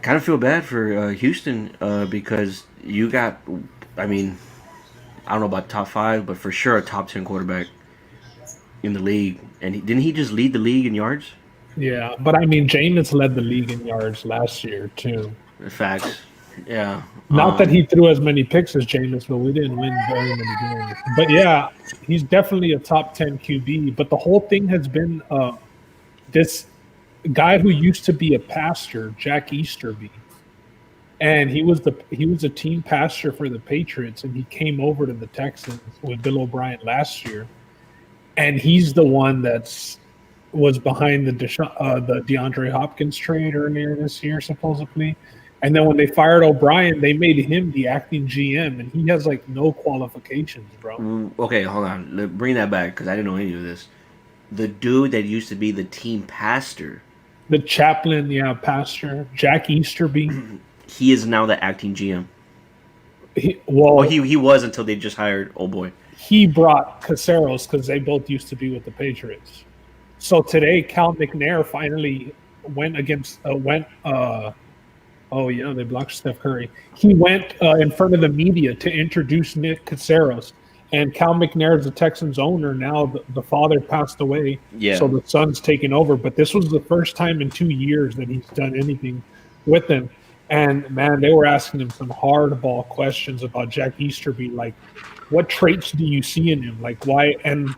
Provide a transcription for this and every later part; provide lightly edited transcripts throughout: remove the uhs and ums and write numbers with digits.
kind of feel bad for Houston because you got, I mean, I don't know about top five, but for sure a top 10 quarterback in the league. And didn't he just lead the league in yards? Yeah, but I mean, Jameis led the league in yards last year too. Facts. Yeah. Not that he threw as many picks as Jameis, but we didn't win very many games. But yeah, he's definitely a top 10 QB. But the whole thing has been this guy who used to be a pastor, Jack Easterby, and he was a team pastor for the Patriots, and he came over to the Texans with Bill O'Brien last year, and he's the one that's was behind the DeAndre Hopkins trade earlier this year, supposedly. And then when they fired O'Brien, they made him the acting GM, and he has like no qualifications, bro. Okay, hold on. Bring that back because I didn't know any of this. The dude that used to be the team pastor, The chaplain, yeah, pastor Jack Easterby. he is now the acting GM. Well, Well, he was until they just hired old boy. he brought Caceros because they both used to be with the Patriots. So today, Cal McNair finally went against oh yeah, they blocked Steph Curry. He went in front of the media to introduce Nick Caceros, and Cal McNair is the Texans owner now. The father passed away, Yeah. so the son's taking over. But this was the first time in 2 years that he's done anything with them. And man, they were asking him some hardball questions about Jack Easterby, like what traits do you see in him, like why? And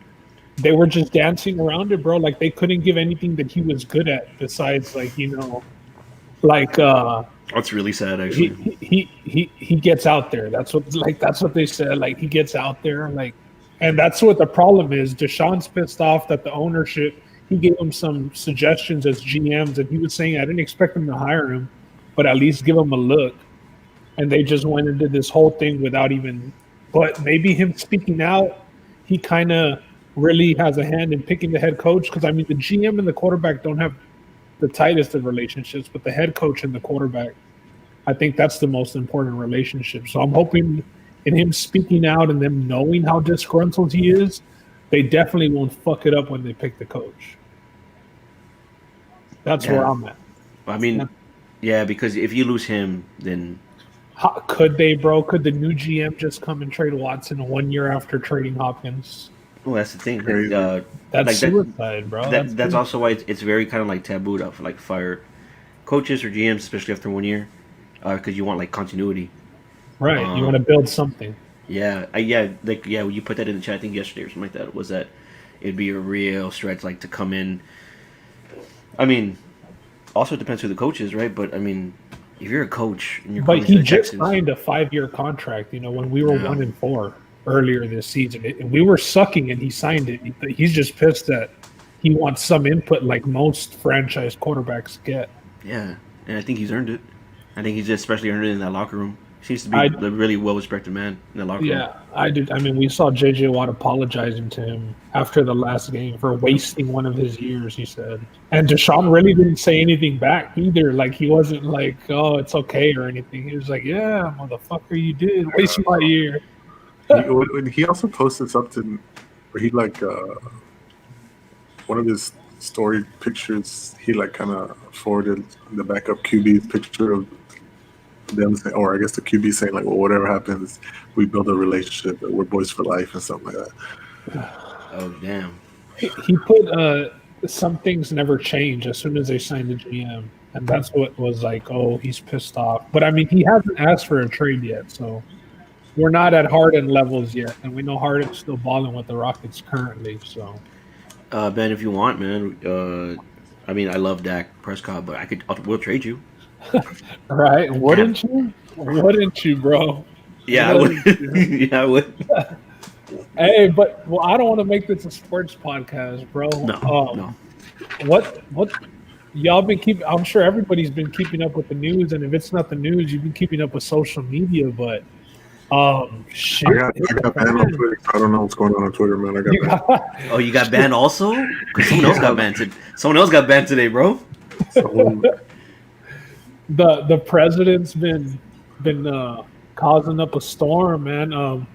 they were just dancing around it, bro. Like they couldn't give anything that he was good at besides, like like That's really sad, he actually. he gets out there. That's what they said. Like he gets out there, like, and that's what the problem is. Deshaun's pissed off that the ownership. He gave him some suggestions as GMs, and he was saying I didn't expect him to hire him, but at least give him a look. And they just went and did this whole thing without even. But maybe him speaking out, he kind of really has a hand in picking the head coach because I mean the GM and the quarterback don't have the tightest of relationships, but the head coach and the quarterback, I think that's the most important relationship. So I'm hoping in him speaking out and them knowing how disgruntled he is, they definitely won't fuck it up when they pick the coach. That's where Yeah. I'm at. I mean, yeah, because if you lose him, then Could they, bro? Could the new GM just come and trade Watson 1 year after trading Hopkins? well, that's the thing. Crazy. That's Like that. suicide, bro. That's also why it's very kind of like taboo to like fire coaches or GMs, especially after 1 year, because you want like continuity. right. You want to build something. Yeah, when you put that in the chat, I think yesterday or something like that, was that it'd be a real stretch like to come in. I mean, also it depends who the coach is, right? But I mean, if you're a coach and you're But coming to he the just Texans, signed a 5 year contract. When we were Yeah. 1-4 earlier this season, and we were sucking, and he signed it. He's just pissed that he wants some input, like most franchise quarterbacks get. yeah, and I think he's earned it. I think he's especially earned it in that locker room. Seems to be I a really well respected man in the locker room. Yeah, I did. I mean, we saw JJ Watt apologizing to him after the last game for wasting one of his years. He said, and Deshaun really didn't say anything back either. Like he wasn't like, "Oh, it's okay" or anything. He was like, "Yeah, motherfucker, you did waste my year." He also posted something where he like one of his story pictures. He like kind of forwarded the backup QB's picture of them saying, or I guess the QB saying like, "Well, whatever happens, we build a relationship. We're boys for life," and something like that. Oh damn. He put some things never change as soon as they signed the GM, and that's what was like. Oh, he's pissed off. But I mean, he hasn't asked for a trade yet, so we're not at Harden levels yet, and we know Harden's still balling with the Rockets currently. So Ben, if you want, man. I mean, I love Dak Prescott, but we'll trade you. right? Wouldn't you? Wouldn't you, bro? Yeah, I would. Yeah, I would. Hey, but I don't want to make this a sports podcast, bro. No. What y'all been keeping? I'm sure everybody's been keeping up with the news, and if it's not the news, you've been keeping up with social media. But shit, I got banned on Twitter. I don't know what's going on Twitter, man. I got banned. Oh, you got banned also? Because someone else got banned. Someone else got banned today, bro. So, the president's been causing up a storm, man.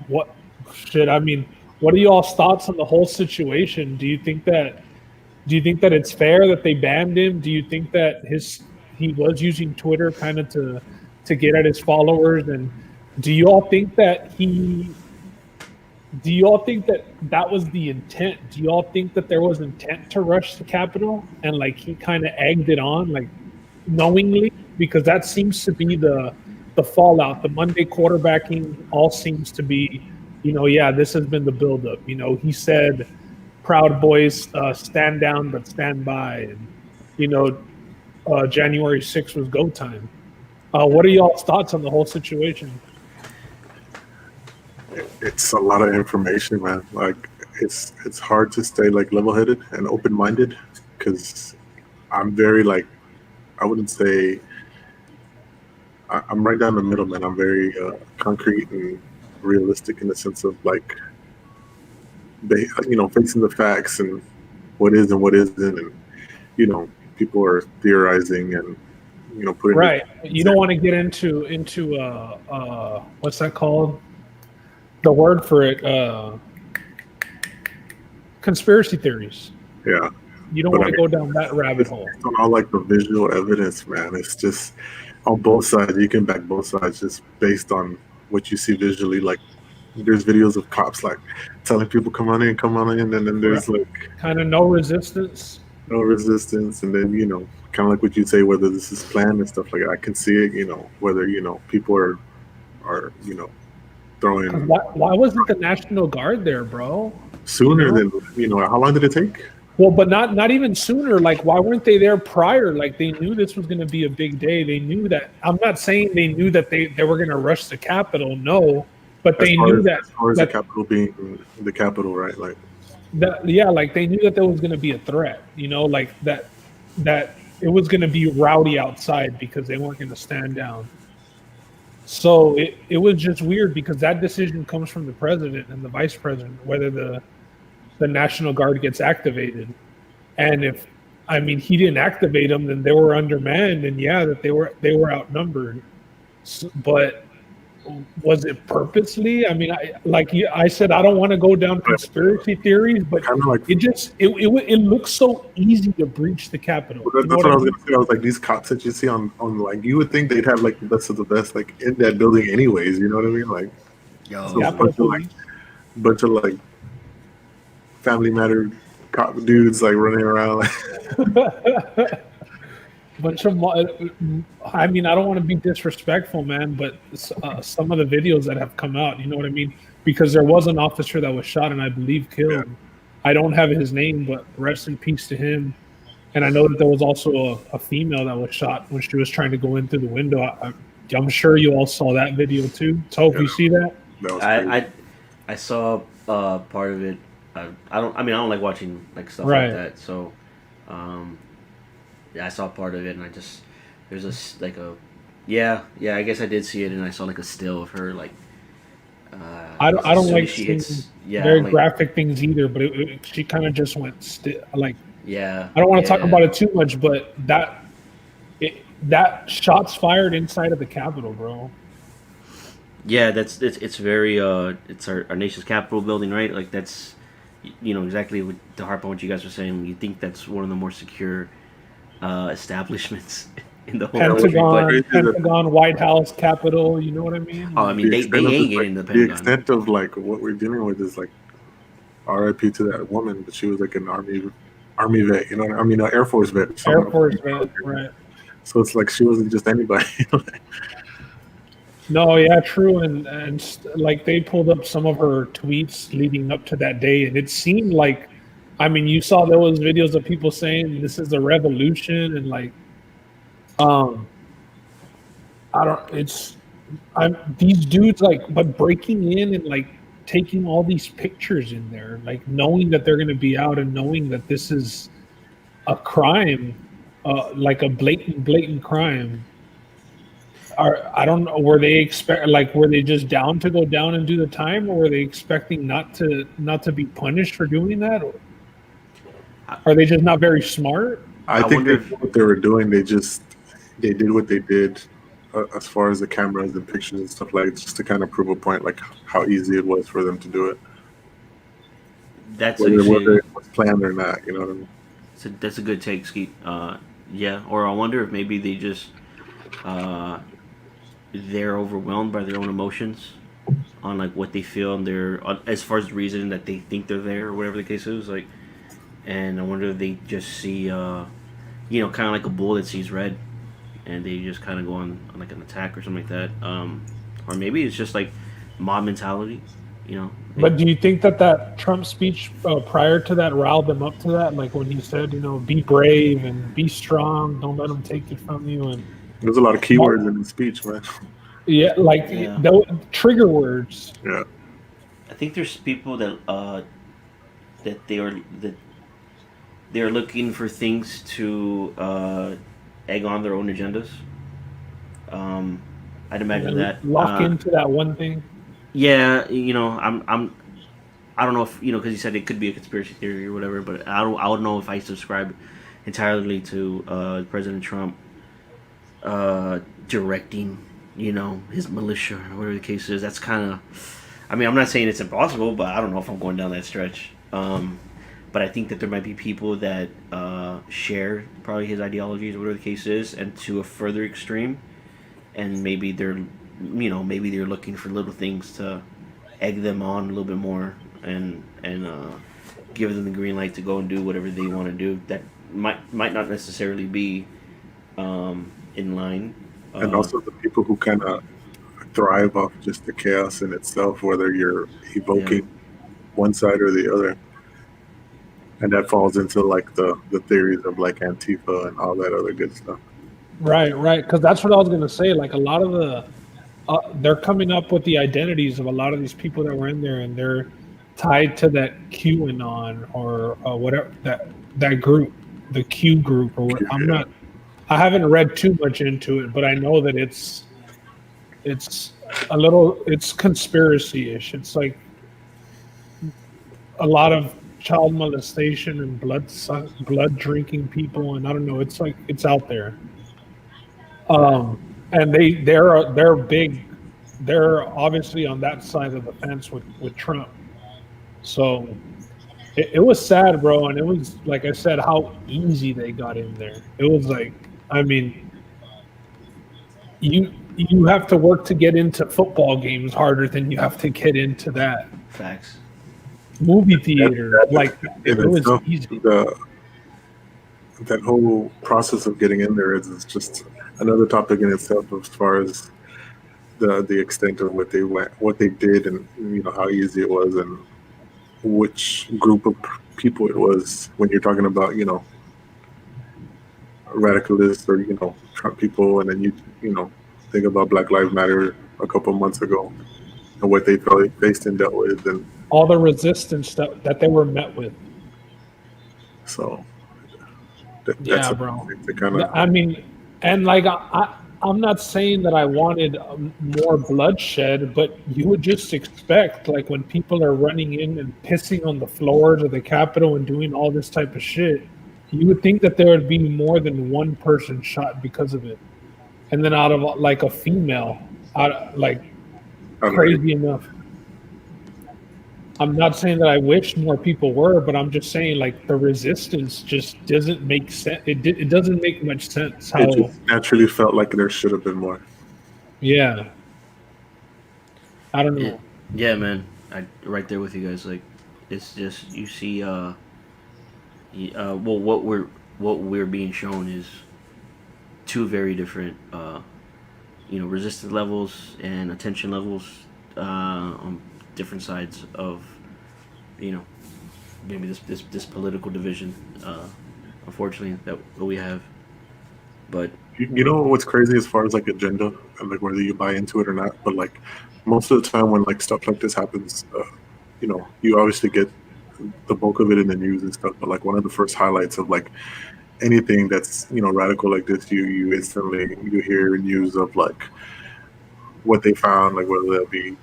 What shit? I mean, what are y'all's thoughts on the whole situation? Do you think that it's fair that they banned him? Do you think that he was using Twitter kind of to get at his followers. And do you all think that that was the intent? Do you all think that there was intent to rush the Capitol and like he kind of egged it on, like knowingly? Because that seems to be the fallout. The Monday quarterbacking all seems to be, yeah, this has been the buildup. He said, "Proud Boys, stand down but stand by," and January 6th was go time. What are y'all's thoughts on the whole situation? It's a lot of information, man. Like it's hard to stay like level-headed and open-minded because I'm very like I wouldn't say I'm right down the middle, man. I'm very concrete and realistic in the sense of like facing the facts and what is and what isn't, and people are theorizing and putting Right. You don't want to get into what's that called? The word for it, conspiracy theories. Yeah. You don't want to go down that rabbit hole. On all like the visual evidence, man. It's just on both sides. You can back both sides just based on what you see visually. Like there's videos of cops like telling people come on in, and then there's like kind of no resistance, and then kind of like what you say, whether this is planned and stuff like that. I can see it. Whether people are throwing. Why wasn't the National Guard there, bro? Sooner than how long did it take? Well, but not even sooner. Like, why weren't they there prior? Like, they knew this was going to be a big day. They knew that. I'm not saying they knew that they were going to rush the Capitol. No, but they knew that. As far as the Capitol being the Capitol, right? Like that. Yeah, like they knew that there was going to be a threat. Like that it was going to be rowdy outside because they weren't going to stand down. So it was just weird because that decision comes from the president and the vice president, whether the National Guard gets activated. And he didn't activate them, then they were undermanned, and that they were outnumbered. But was it purposely? I said, I don't want to go down conspiracy theories, but it looks so easy to breach the Capitol. That's what I was gonna say. I was like, these cops that you see on like, you would think they'd have like the best of the best like in that building anyways. You know what I mean? Like, bunch of like Family Matter cop dudes like running around. Bunch of, I don't want to be disrespectful, man, but some of the videos that have come out, you know what I mean? Because there was an officer that was shot and I believe killed. Yeah. I don't have his name, but rest in peace to him. And I know that there was also a female that was shot when she was trying to go in through the window. I'm sure you all saw that video too. So if you see that, I saw part of it. I don't like watching like stuff like that. So, I saw part of it, and I just there's I guess I did see it, and I saw like a still of her like. I don't like seeing very graphic things either, but she kind of just went like. Yeah. I don't want to talk about it too much, but that shots fired inside of the Capitol, bro. Yeah, it's very it's our nation's Capitol building, right? Like that's exactly what the harp on what you guys were saying. You think that's one of the more secure establishments in the whole Pentagon, White House, Capitol. You know what I mean? Oh, they ain't getting into the Pentagon. The extent of like what we're dealing with is like, R.I.P. to that woman, but she was like an army vet. Air Force vet. So Air Force vet, right? So it's like she wasn't just anybody. No, yeah, true, and like they pulled up some of her tweets leading up to that day, and it seemed like, you saw those videos of people saying this is a revolution, and like, these dudes but breaking in and like taking all these pictures in there, like knowing that they're going to be out and knowing that this is a crime, like a blatant crime. I don't know. Were they were they just down to go down and do the time, or were they expecting not to be punished for doing that? Or are they just not very smart? I think what they were doing, they did what they did as far as the cameras and pictures and stuff like, just to kind of prove a point, like how easy it was for them to do it. That's whether it was planned or not. You know what I mean? So that's a good take, Skeet. Yeah, or I wonder if maybe they just uh, they're overwhelmed by their own emotions on like what they feel and their as far as the reason that they think they're there or whatever the case is. Like, and I wonder if they just see kind of like a bull that sees red, and they just kind of go on like an attack or something like that. Or maybe it's just like mob mentality. You know, But do you think that that Trump speech prior to that riled them up to that? Like when he said, be brave and be strong, don't let them take it from you, and There's a lot of keywords in his speech, man. yeah, like yeah. the trigger words. Yeah. I think there's people that they are looking for things to egg on their own agendas. Um, I'd And imagine then that. lock into that one thing. Yeah, I don't know if because you said it could be a conspiracy theory or whatever, but I don't know if I subscribe entirely to President Trump directing his militia or whatever the case is. That's kind of. I mean, I'm not saying it's impossible, but I don't know if I'm going down that stretch. But I think that there might be people that share probably his ideologies, whatever the case is, and to a further extreme, and maybe they're looking for little things to egg them on a little bit more and give them the green light to go and do whatever they want to do. That might not necessarily be in line. And Uh, also the people who kind of thrive off just the chaos in itself, whether you're yeah, evoking one side or the other. And that falls into like the theories of like Antifa and all that other good stuff. Right, right. Because that's what I was gonna say. Like a lot of they're coming up with the identities of a lot of these people that were in there, and they're tied to that QAnon or whatever that group, the Q group or what. Yeah. I haven't read too much into it, but I know that it's it's conspiracy-ish. It's like a lot of child molestation and blood drinking people, and I don't know. It's like it's out there. And they're big. They're obviously on that side of the fence with Trump. So it was sad, bro, and it was like I said, how easy they got in there. It was like, I mean, you have to work to get into football games harder than you have to get into that facts. movie That, theater. that Like in it was itself, easy. that whole process of getting in there is just another topic in itself as far as the extent of what they did, and how easy it was, and which group of people it was. When you're talking about radicalists or Trump people, and then you think about Black Lives Matter a couple months ago and what they faced and dealt with, and All the resistance that they were met with. so that's Yeah, a bro. thing to kind of. I mean, and like I'm not saying that I wanted more bloodshed, but you would just expect, like, when people are running in and pissing on the floors of the Capitol and doing all this type of shit, you would think that there would be more than one person shot because of it, and then out of like a female, like I don't know. crazy enough. I'm not saying that I wish more people were, but I'm just saying like the resistance just doesn't make sense. It doesn't make much sense It how. just naturally felt like there should have been more. Yeah, I don't Yeah, know. yeah, man. I right there with you guys. Like, it's just you see. Well, what we're being shown is two very different, resistance levels and attention levels on different sides of, you know, maybe this political division. Unfortunately, that we have, but You know what's crazy as far as like agenda and like whether you buy into it or not, but like most of the time when like stuff like this happens, you obviously get the bulk of it in the news and stuff. But like one of the first highlights of like anything that's radical like this, you instantly you hear news of like what they found, like whether that be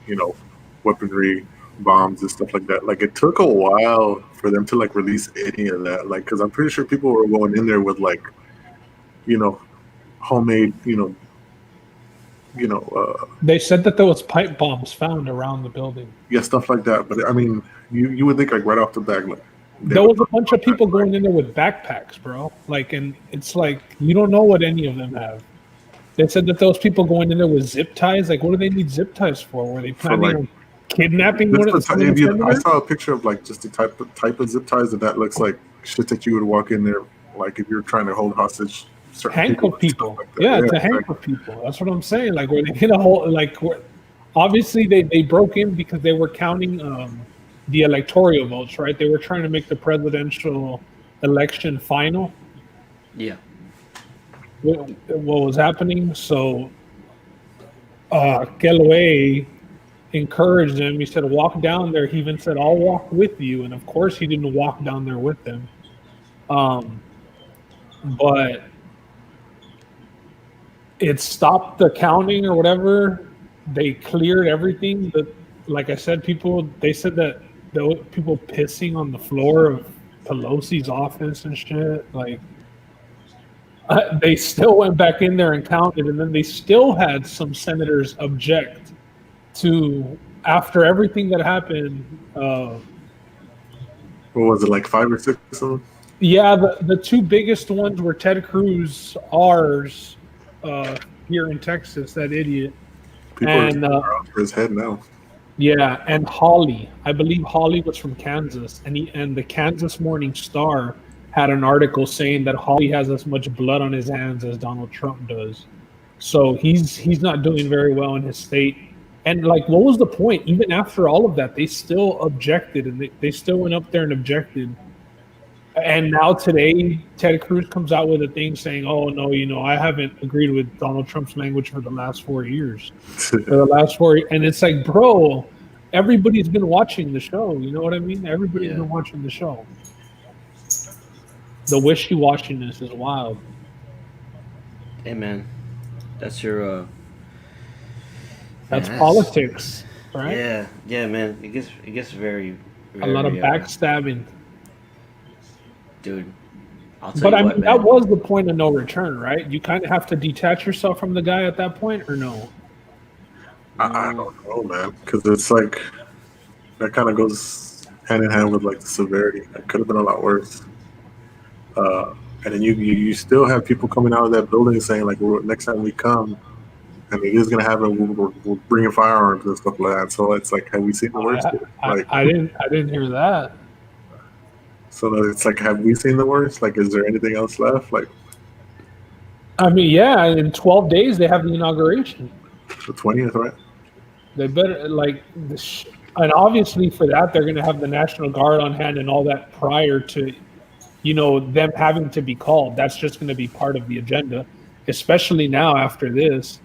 weaponry, bombs and stuff like that. Like it took a while for them to like release any of that, like because I'm pretty sure people were going in there with like you know homemade They said that there was pipe bombs found around the building. yeah, stuff like that. But I mean, you would think like right off the bat, like There was a bunch of people going in there with backpacks, bro. Like, and it's like you don't know what any of them have. They said that those people going in there with zip ties. Like, what do they need zip ties for? Were they For planning like on kidnapping one of the if you, I senators? saw a picture of like just the type of zip ties, and that looks like shit that you would walk in there like if you're trying to hold hostage certain people Handcuff and stuff people. like that. Yeah, Yeah, to exactly. handcuff people. That's what I'm saying. Like, where they hit a whole like. Obviously, they broke in because they were counting the electoral votes, right? They were trying to make the presidential election final. Yeah. What was happening? So Kellaway encouraged him. He said, "Walk down there." He even said, "I'll walk with you." And of course, he didn't walk down there with them. Um, but it stopped the counting or whatever. They cleared everything. But like I said, they said that there were people pissing on the floor of Pelosi's office and shit. Like they still went back in there and counted, and then they still had some senators object to after everything that happened. What was it, like 5 or 6 of them? Yeah, the two biggest ones were Ted Cruz, ours, here in Texas, that idiot, People and are out for his head now. yeah, and Holly. I believe Holly was from Kansas, and the Kansas Morning Star had an article saying that Holly has as much blood on his hands as Donald Trump does. So he's not doing very well in his state. And like, what was the point? Even after all of that, they still objected, and they still went up there and objected. And now today, Ted Cruz comes out with a thing saying, "Oh no, I haven't agreed with Donald Trump's language for the last 4 years." For the last 4, and it's like, bro, everybody's been watching the show. You know what I mean? Everybody's been watching the show. The wishy-washiness is wild. Hey man, that's your. That's politics, right? Yeah, man. It gets very A lot of backstabbing. Dude. I'll tell But you I what, mean, man. that was the point of no return, right? You kind of have to detach yourself from the guy at that point, or no? I don't know, man, because it's like that kind of goes hand in hand with like the severity. It could have been a lot worse. And then you still have people coming out of that building saying like, next time we come, and it is going to happen. We're bringing firearms and stuff like that. So it's like, have we seen the worst? I didn't hear that. So it's like, have we seen the worst? Like, is there anything else left? Like, I mean, yeah, in 12 days they have the inauguration. the 20th, right? They better and obviously for that they're going to have the National Guard on hand and all that prior to, them having to be called. That's just going to be part of the agenda, especially now after this.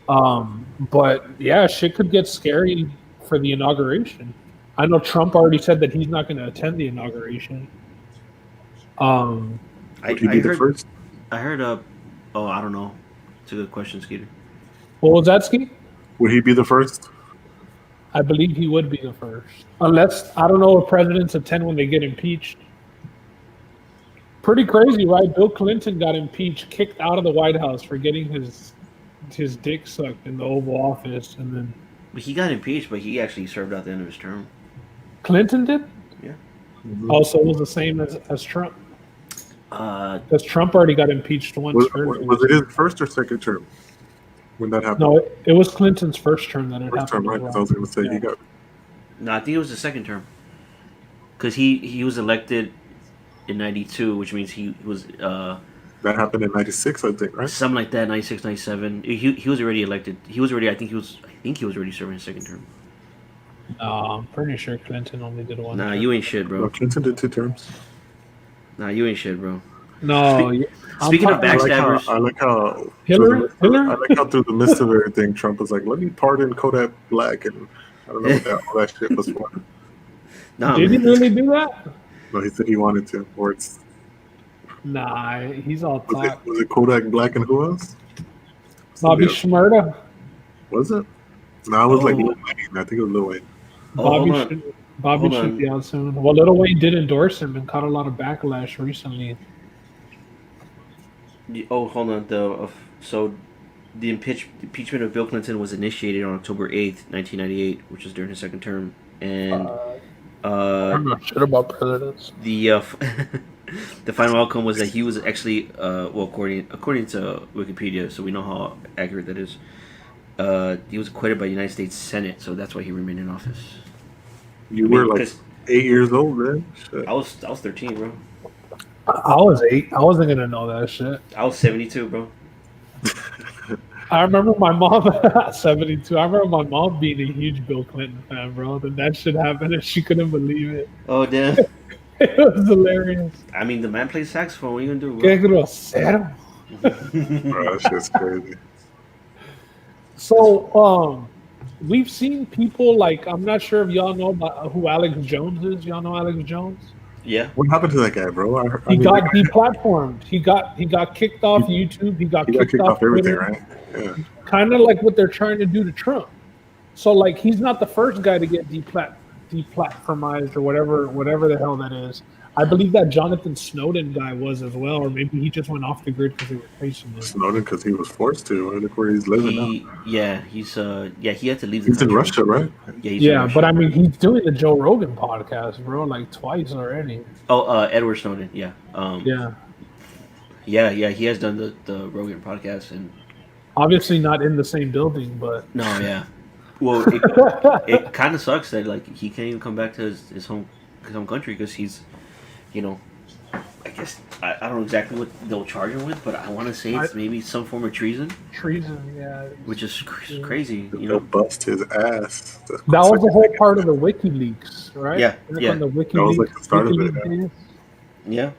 But yeah, shit could get scary for the inauguration. I know Trump already said that he's not going to attend the inauguration. Would he be the first? I heard I don't know. It's a good question, Skeeter. What was that, Ski? Would he be the first? I believe he would be the first. Unless, I don't know if presidents attend when they get impeached. Pretty crazy, right? Bill Clinton got impeached, kicked out of the White House for getting his dick sucked in the Oval Office, and then... But he got impeached, but he actually served out the end of his term. Clinton did? Yeah. Mm-hmm. Also, it was the same as Trump. Because Trump already got impeached once. Was it his first or second term when that happened? No, it was Clinton's first term that it first happened. Term, right? Because I was going to say he got. No, I think it was the second term. Because he was elected in 92, which means he was. That happened in 96, I think, right? Something like that, 96, 97. He was already elected. He was already. I think he was already serving his second term. No, I'm pretty sure Clinton only did one. Nah, term. you ain't shit, bro. No, Clinton did 2 terms. Nah, you ain't shit, bro. No. Speaking of backstabbers, I like how Hillary. I like how through the midst of everything, Trump was like, "Let me pardon Kodak Black," and I don't know what all that shit was for. nah, Did he really do that? No, he said he wanted to. Or it's Nah, he's all talk. was it Kodak Black and who else? Bobby Shmurda. Was it? No, it was like Lil Wayne. I think it was Lil Wayne. Bobby should be out soon. Well, Lil Wayne did endorse him and caught a lot of backlash recently. Oh, hold on. So the impeachment of Bill Clinton was initiated on October 8th, 1998, which was during his second term, and I don't know shit about presidents. The final outcome was that he was actually, well, according to Wikipedia, so we know how accurate that is. He was acquitted by the United States Senate, so that's why he remained in office. You I were mean, like because 8 years old, man. Shit. I was 13, bro. I was 8. I wasn't gonna know that shit. I was 72, bro. I remember my mom 72. I remember my mom being a huge Bill Clinton fan, bro. Then that shit happened and she couldn't believe it. Oh damn. It was hilarious. I mean, the man plays saxophone. What are you gonna do, Qué bro? grosero. Bro, that shit's crazy. So, we've seen people like, I'm not sure if y'all know about who Alex Jones is. Y'all know Alex Jones? Yeah. What happened to that guy, bro? He got deplatformed. He got kicked off YouTube. He got kicked off everything, Twitter. right? Yeah. Kind of like what they're trying to do to Trump. So like he's not the first guy to get deplatformized or whatever the hell that is. I believe that Jonathan Snowden guy was as well, or maybe he just went off the grid because they were facing him. Snowden, because he was forced to. Look where he's living now. He had to leave the He's in country. Russia, right? Yeah, he's in Russia. But I mean, he's doing the Joe Rogan podcast, bro, like twice already. Oh, Edward Snowden. Yeah. Yeah. Yeah. He has done the Rogan podcast, and Obviously not in the same building, but no, yeah. Well, it kind of sucks that like he can't even come back to his home country because he's, I guess I don't know exactly what they'll charge him with, but I want to say it's maybe some form of treason. Treason, yeah. Which is crazy, They'll bust his ass. That was the whole part of the WikiLeaks, right? Yeah. On the WikiLeaks, that was like the start of it. Yeah,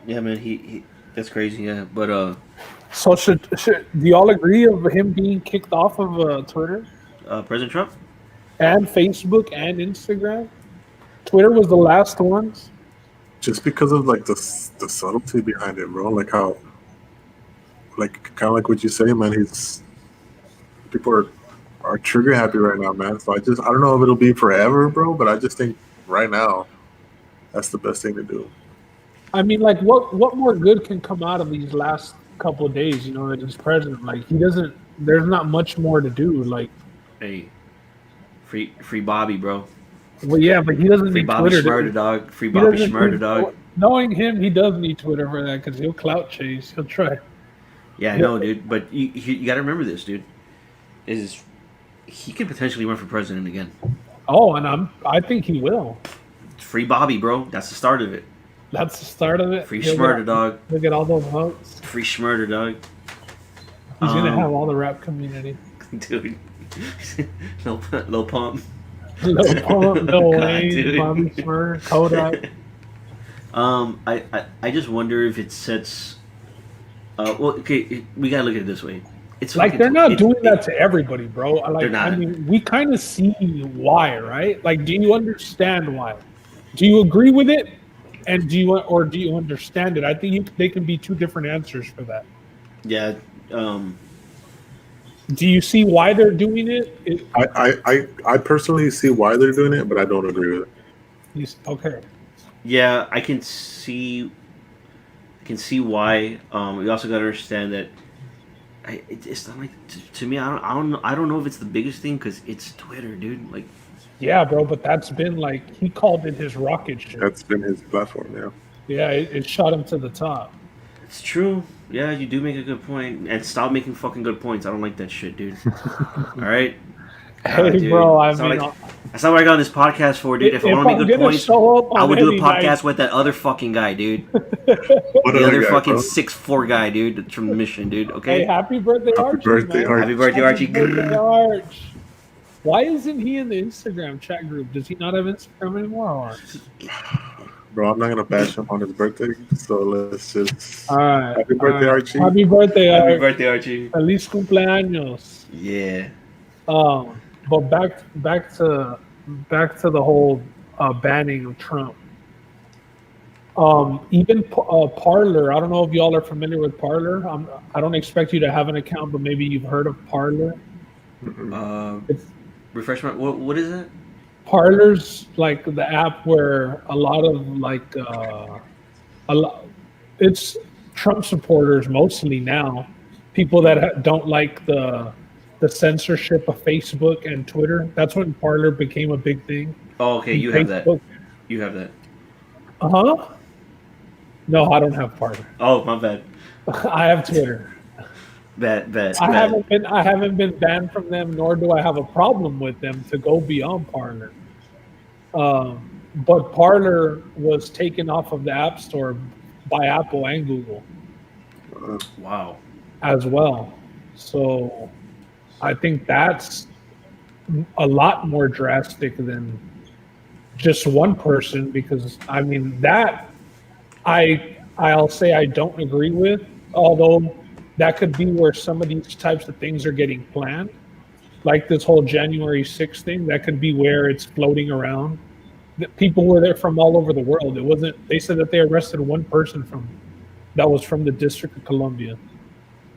man. He that's crazy. Yeah, but So should do y'all agree of him being kicked off of Twitter President Trump and Facebook and Instagram? Twitter was the last ones. Just because of like the subtlety behind it, bro. Like how, like kind of like what you say, man. People are trigger happy right now, man. So I don't know if it'll be forever, bro. But I just think right now, that's the best thing to do. I mean, like what more good can come out of these last couple of days? That he's president. Like he doesn't. There's not much more to do. Like, hey, free Bobby, bro. Well, yeah, but he doesn't free need Bobby Twitter. Schmurda, dog. Free Bobby Schmurda, dog. Knowing him, he does need Twitter for that because he'll clout chase. He'll try. Yeah, I know, dude. But you got to remember this, dude. He could potentially run for president again. Oh, and I think he will. Free Bobby, bro. That's the start of it. That's the start of it. Free Schmurda, dog. Look at all those votes. Free Schmurda, dog. He's gonna have all the rap community. Dude. Lil Pump. Lil Pump, Lil Wayne, Bobby Schmurda, Kodak. I just wonder if it sets. Well, okay, we gotta look at it this way. It's like they're not doing that to everybody, bro. Like, they're not. I mean, we kind of see why, right? Like, do you understand why? Do you agree with it? And do you understand it? I think they can be two different answers for that. Yeah. Do you see why they're doing it? I personally see why they're doing it, but I don't agree with it. Okay. Yeah, I can see why. We also got to understand that it's not like to me. I don't know if it's the biggest thing because it's Twitter, dude. Like, yeah, bro. But that's been like he called it his rocket ship. That's been his platform. Yeah. Yeah, it shot him to the top. It's true. Yeah, you do make a good point. And stop making fucking good points. I don't like that shit, dude. All right. Hey, dude. Bro. That's not what I got on this podcast for, dude. If I want to make good points, I would do a podcast with that other fucking guy, dude. The other fucking 6'4" guy, dude, that's from the Mission, dude. Okay. Hey, happy birthday, Archie! Happy birthday, Archie! Happy birthday, Arch. Why isn't he in the Instagram chat group? Does he not have Instagram anymore? Or? Bro, I'm not gonna bash him on his birthday, so let's just. All right. Happy birthday, Archie! Happy birthday, Archie! Happy birthday, Archie! Feliz cumpleaños! Yeah. But back to the whole banning of Trump. Even Parler. I don't know if y'all are familiar with Parler. I don't expect you to have an account, but maybe you've heard of Parler. Refresh my. What is it? Parler's like the app where a lot of it's Trump supporters mostly now, people that don't like the censorship of Facebook and Twitter. That's when Parler became a big thing. Oh, okay, you have that. You have that. Huh? No, I don't have Parler. Oh, my bad. I have Twitter. Bad. I haven't been banned from them, nor do I have a problem with them to go beyond Parler. But Parler was taken off of the App Store by Apple and Google Wow. as well. So I think that's a lot more drastic than just one person, because I mean that I'll say I don't agree with, although that could be where some of these types of things are getting planned, like this whole January 6th thing. That could be where it's floating around. That people were there from all over the world. It wasn't. They said that they arrested one person that was from the District of Columbia.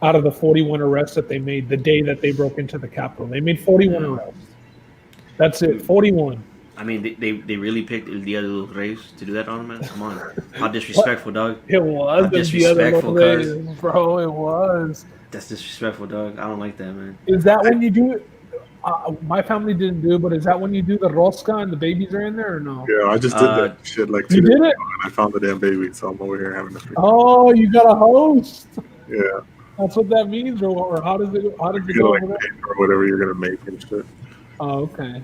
Out of the 41 arrests that they made the day that they broke into the Capitol, they made 41 arrests. That's it, 41. I mean, they really picked El Dia de los Reyes to do that on him, man. Come on, how disrespectful, dog. It was How disrespectful, cuz. bro. It was. That's disrespectful, dog. I don't like that, man. Is that when you do it? My family didn't do it, but is that when you do the rosca and the babies are in there or no? Yeah, I just did that shit like 2 You days did ago, it? and I found the damn baby, so I'm over here having a freak. Oh, you got a host. Yeah, That's what that means, or how does it? How does it you go? gotta like make or whatever you're gonna make and shit. Oh, okay.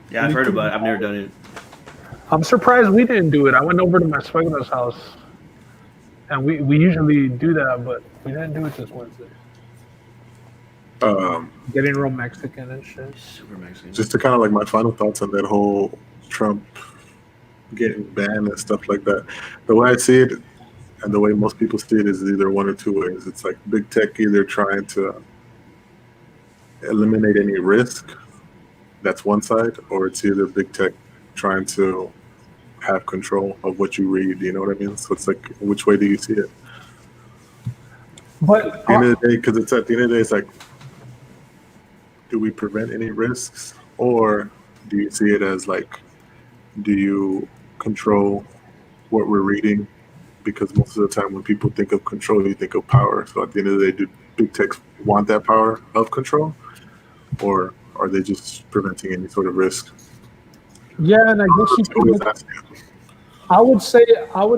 Yeah, I've heard about it. I've never done it. I'm surprised we didn't do it. I went over to my suegra's house, and we usually do that, but we didn't do it this Wednesday. Getting real Mexican and shit. Super Mexican. Just to kind of like my final thoughts on that whole Trump getting banned and stuff like that. The way I see it, and the way most people see it, is either one or two ways. It's like big tech either trying to eliminate any risk. That's one side, or it's either big tech trying to have control of what you read. You know what I mean? So it's like, which way do you see it? But At the end of the day, because it's at the end of the day, it's like, do we prevent any risks, or do you see it as like, do you control what we're reading? Because most of the time when people think of control, you think of power. So at the end of the day, do big techs want that power of control, or are they just preventing any sort of risk? yeah, and I guess I would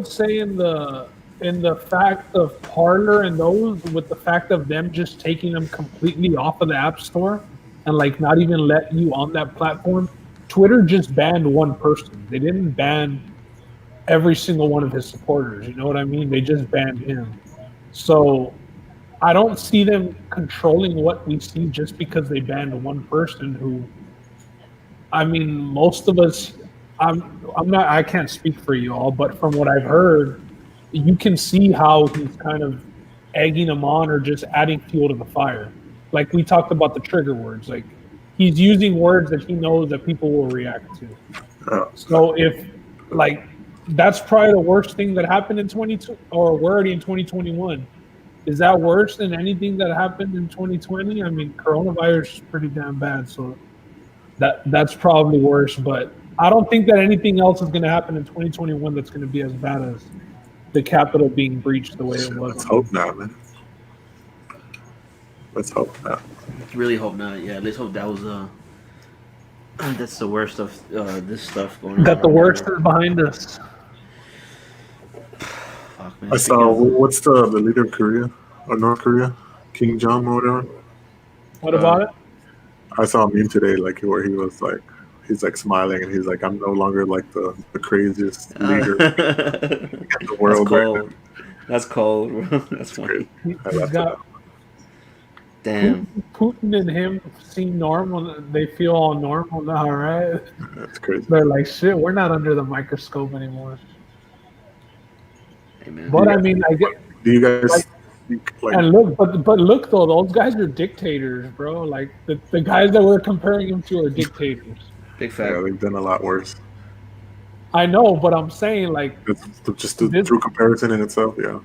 say in the fact of Parler and those, with the fact of them just taking them completely off of the App Store and like not even let you on that platform. Twitter just banned one person. They didn't ban every single one of his supporters. You know what I mean? They just banned him. So I don't see them controlling what we see just because they banned one person who, I mean, most of us, I can't speak for you all, but from what I've heard, you can see how he's kind of egging them on or just adding fuel to the fire. Like we talked about the trigger words, like he's using words that he knows that people will react to. So if like, that's probably the worst thing that happened in 22, or we're already in 2021. Is that worse than anything that happened in 2020? I mean, coronavirus is pretty damn bad, so that's probably worse. But I don't think that anything else is going to happen in 2021 that's going to be as bad as the Capitol being breached the way it was. Let's hope not, man. Let's hope not. Really hope not. Yeah, let's hope that was that's the worst of this stuff going on. That the worst is behind us. Fuck, man. I saw, what's the leader of Korea or North Korea, King Jong or whatever. What about it? I saw a meme today, like where he was like, he's like smiling and he's like, I'm no longer like the craziest leader in the world. That's cold. That's cold, bro. That's funny. He's got damn. Putin and him seem normal. They feel all normal now, right? That's crazy. They're like, shit, we're not under the microscope anymore. Hey, man. But I mean, I get. Do you guys think, like? And look, but look though, those guys are dictators, bro. Like the guys that we're comparing him to are dictators. Big fact. Yeah, they've done a lot worse. I know, but I'm saying like It's just through comparison in itself, yeah.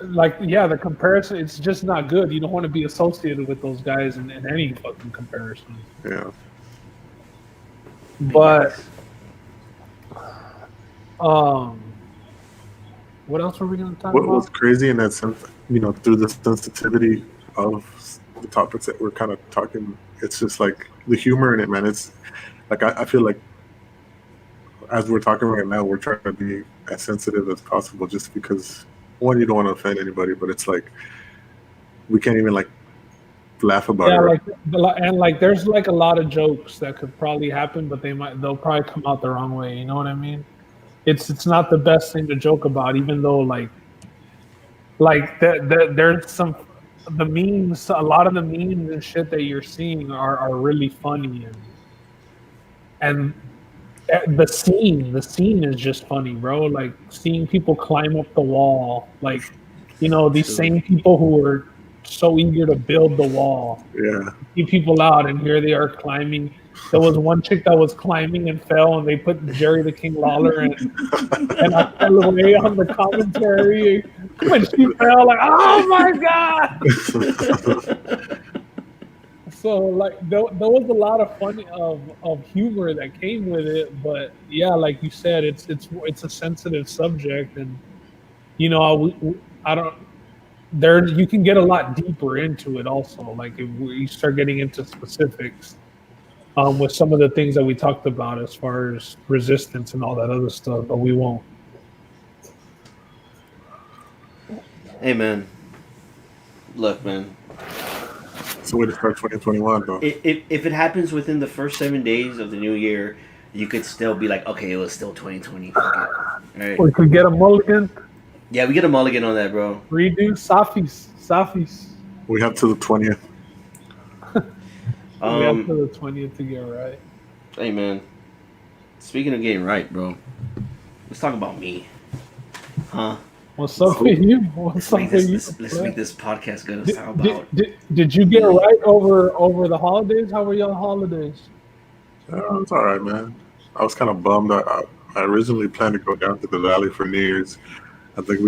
Like yeah, the comparison, it's just not good. You don't want to be associated with those guys in any fucking comparison. Yeah. But what else were we going to talk What about? was crazy in that sense, you know, through the sensitivity of the topics that we're kind of talking, it's just like the humor in it, man. It's like I feel like as we're talking right now, we're trying to be as sensitive as possible, just because one, you don't want to offend anybody, but it's like we can't even like laugh about it. Yeah, Right? and like there's like a lot of jokes that could probably happen, but they'll probably come out the wrong way. You know what I mean? It's not the best thing to joke about, even though there's some the memes, a lot of the memes and shit that you're seeing are really funny, and the scene is just funny, bro. Like seeing people climb up the wall, like these Dude. same people who were so eager to build the wall, Yeah. see people out, and here they are climbing. There was one chick that was climbing and fell, and they put Jerry the King Lawler and I fell away on the commentary when she fell. Like, oh my god! So like there was a lot of funny of humor that came with it, but yeah, like you said, it's a sensitive subject, and I don't. There, you can get a lot deeper into it. Also, like if we start getting into specifics, with some of the things that we talked about as far as resistance and all that other stuff, but we won't. Hey man, look man. So we start 2021 though. If it happens within the first 7 days of the new year, you could still be like, okay, it was still 2020. Fuck it. All right. We could get a mulligan, Yeah, we get a mulligan on that, bro. redo Safis. We have to the 20th. We have to the 20th to get right. Hey man, speaking of getting right, bro, let's talk about me, huh? What's up with you? What's up with you? Let's make this podcast good. Let's talk about. Did you get it right over the holidays? How were your holidays? It's all right, man. I was kind of bummed. I originally planned to go down to the valley for New Year's. I think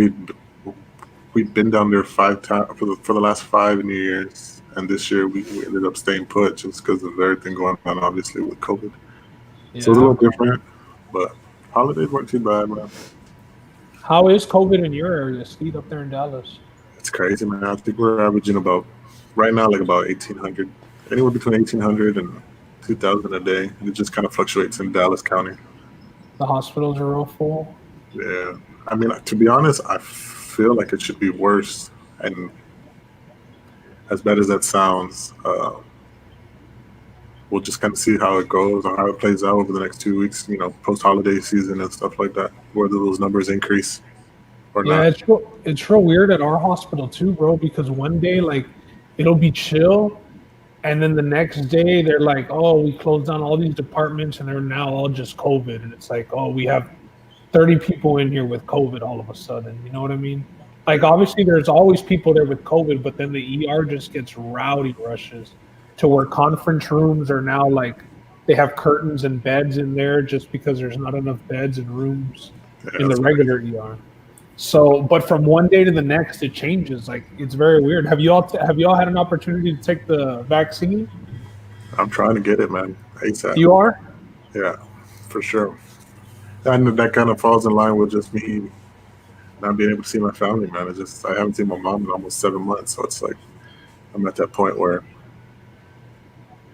we'd been down there 5 times for the last 5 New Years, and this year we ended up staying put just because of everything going on, obviously with COVID. Yeah. So it was a little different, but holidays weren't too bad, man. How is COVID in your area, Steve, up there in Dallas? It's crazy, man. I think we're averaging about right now like about 1,800, anywhere between 1,800 and 2,000 a day. It just kind of fluctuates in Dallas County. The hospitals are real full. Yeah, I mean, to be honest, I feel like it should be worse. And as bad as that sounds, we'll just kind of see how it goes or how it plays out over the next 2 weeks. Post-holiday season and stuff like that, whether those numbers increase or Yeah, not. it's real weird at our hospital too, bro, because one day like it'll be chill, and then the next day they're like, oh, we closed down all these departments and they're now all just COVID, and it's like, oh, we have 30 people in here with COVID all of a sudden. You know what I mean? Like obviously there's always people there with COVID, but then the ER just gets rowdy rushes to where conference rooms are now like they have curtains and beds in there just because there's not enough beds and rooms Yeah, in the that's regular ER. So, but from one day to the next, it changes. Like it's very weird. Have you all had an opportunity to take the vaccine? I'm trying to get it, man. ASAP. You are? Yeah, for sure. And that kind of falls in line with just me not being able to see my family, man. I haven't seen my mom in almost 7 months, so it's like I'm at that point where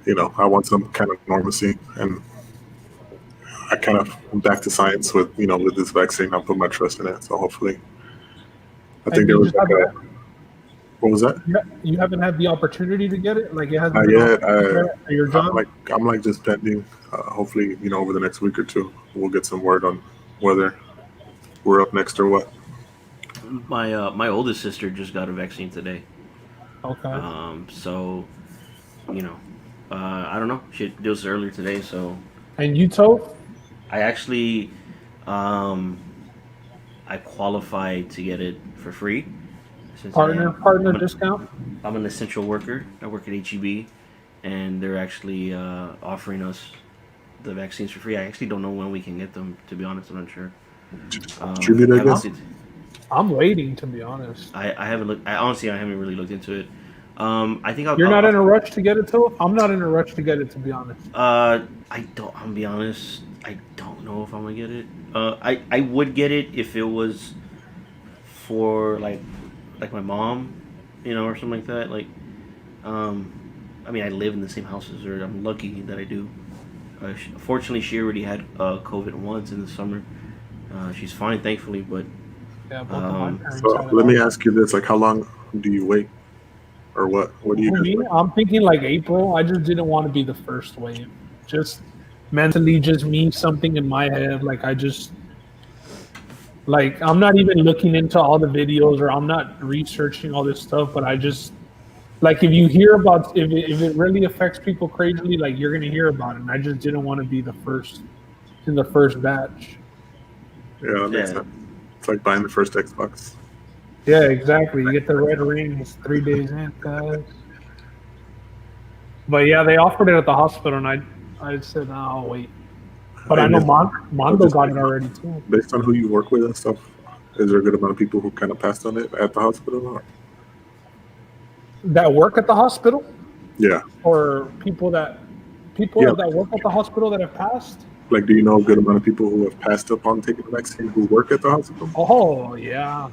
I want some kind of normalcy, and I kind of am back to science with with this vaccine. I'll put my trust in it, so hopefully, I think there was like what was that? You haven't had the opportunity to get it, like it hasn't Not been yet. at your job. I'm like just pending. Hopefully, over the next week or two, we'll get some word on whether we're up next or what. My oldest sister just got a vaccine today. Okay. So, I don't know. She did this earlier today, so And you told? I actually, I qualified to get it for free. Since Partner discount? I'm an essential worker. I work at HEB, and they're actually offering us the vaccines for free. I actually don't know when we can get them. To be honest, I'm not sure. Distributed, I guess? I'm waiting, to be honest. I haven't looked. I haven't really looked into it. I think You're not in a rush to get it, too? I'm not in a rush to get it, to be honest. I'm gonna be honest. I don't know if I'm gonna get it. I would get it if it was for like my mom, or something like that. Like, I mean, I live in the same house as her. I'm lucky that I do. Fortunately, she already had COVID once in the summer. She's fine, thankfully. But Yeah, both of my parents So had it let me also. ask you this: like, how long do you wait, or what? What do you Who, guys me? wait? I'm thinking like April. I just didn't want to be the first wave. Just mentally, just me, something in my head. Like I just like I'm not even looking into all the videos or I'm not researching all this stuff. But I just like if you hear about if it really affects people crazily, like you're gonna hear about it. And I just didn't want to be the first in the first batch. Yeah, that makes yeah, sense. It's like buying the first Xbox. Yeah, exactly. You get the red rings 3 days in, cuz. But yeah, they offered it at the hospital, and I said, no, I'll wait. But I And know is, Mondo just got it already too. based on who you work with and stuff, is there a good amount of people who kind of passed on it at the hospital? Or? That work at the hospital, Yeah, or yeah. people that work at the hospital that have passed. Like, do you know a good amount of people who have passed upon taking the vaccine who work at the hospital? Oh yeah,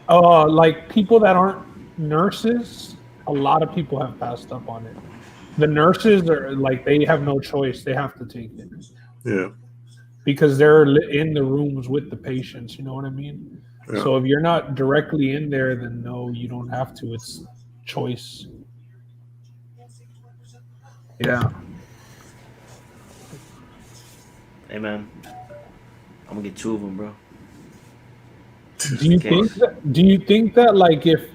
like people that aren't nurses. A lot of people have passed up on it. The nurses are like they have no choice; they have to take it Yeah, because they're in the rooms with the patients. You know what I mean? yeah. So if you're not directly in there, then no, you don't have to. It's choice. Yeah. hey man, I'm gonna get two of them, bro. Do Just in you think case. that? Do you think that like if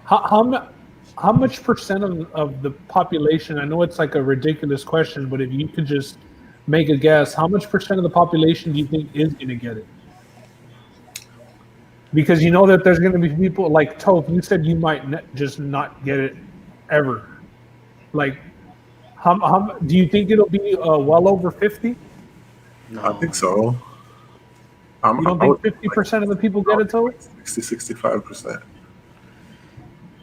how how much percent of the population? I know it's like a ridiculous question, but if you could just make a guess, how much percent of the population do you think is going to get it? Because you know that there's going to be people like Toph. You said you might just not get it ever. Like, how do you think it'll be well over 50? I think No, so. You don't I would think like, 50% of the people I get would it, think Toph? like 60, 65%.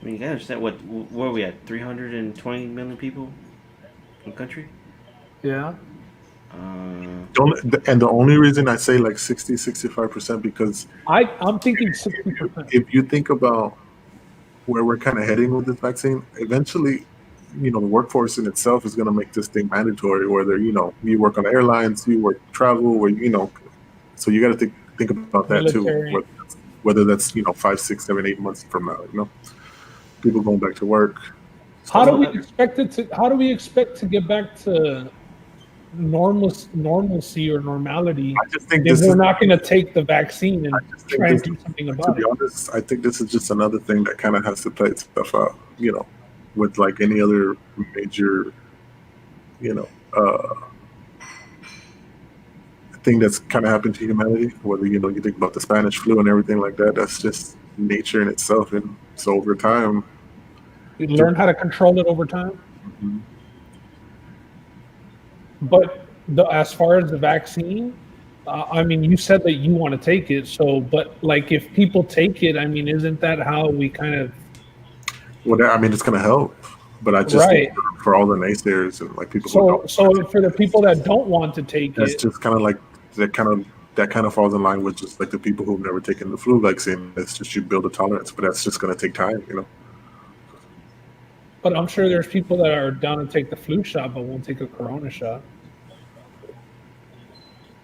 I mean you gotta understand where are we at? 320 million people in the country. Yeah. Uh, And the only reason I say like 60, 65% because I'm thinking 60%. if you think about where we're kind of heading with this vaccine, eventually, the workforce in itself is going to make this thing mandatory. Whether you work on airlines, you work travel, where so you got to think about that too. Military. Whether that's 5, 6, 7, 8 months from now, people going back to work. How Stuff do like we also, that. expect it to? How do we expect to get back to normalcy or normality I just think if this we're is. not going to take the vaccine I and just think try and this. do something To about be it? honest, I think this is just another thing that kind of has to play itself out. With like any other major, you know, thing that's kind of happened to humanity. Whether you think about the Spanish flu and everything like that, that's just nature in itself. And so over time, You people, learn how to control it over time. Mhm. But as far as the vaccine, I mean, you said that you want to take it. So, but like if people take it, I mean, isn't that how we kind of I mean, it's going to help. But I just think right? for all the naysayers and like people who don't want to So for the people that don't want to take that's it, just kind of like that kind of falls in line with just like the people who've never taken the flu vaccine. It's just you build a tolerance, but that's just going to take time. but I'm sure there's people that are down to take the flu shot but won't take a corona shot.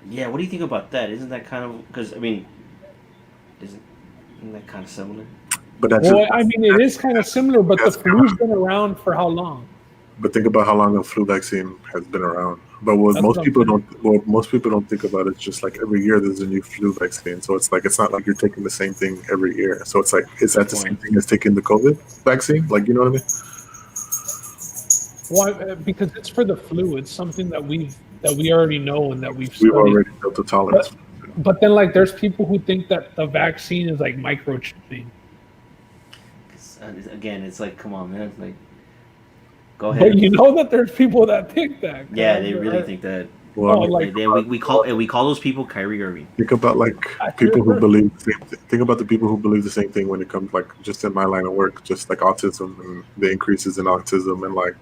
yeah. What do you think about that? Isn't that kind of because I mean, isn't, isn't that kind of similar? But that's just Well, I mean, it is kind of similar, but the that's flu's been around for how long? but think about how long a flu vaccine has been around. But what That's what I'm saying. most people don't think about it, it's just like every year there's a new flu vaccine. So it's like it's not like you're taking the same thing every year. So it's like is Good that the same point. thing as taking the COVID vaccine? Like you know what I mean? Why? Because it's for the flu. It's something that we already know and that we've We've studied. already built a tolerance. But then like there's people who think that the vaccine is like microchipping. 'Cause, again, it's like, come on, man. Like, go But ahead. you know that there's people that think that. Yeah, Cause they really think that. Well, I oh, mean, like We call those people Kyrie Irving. think about like people who believe the same thing. Think about the people who believe the same thing when it comes like just in my line of work, just like autism and the increases in autism and like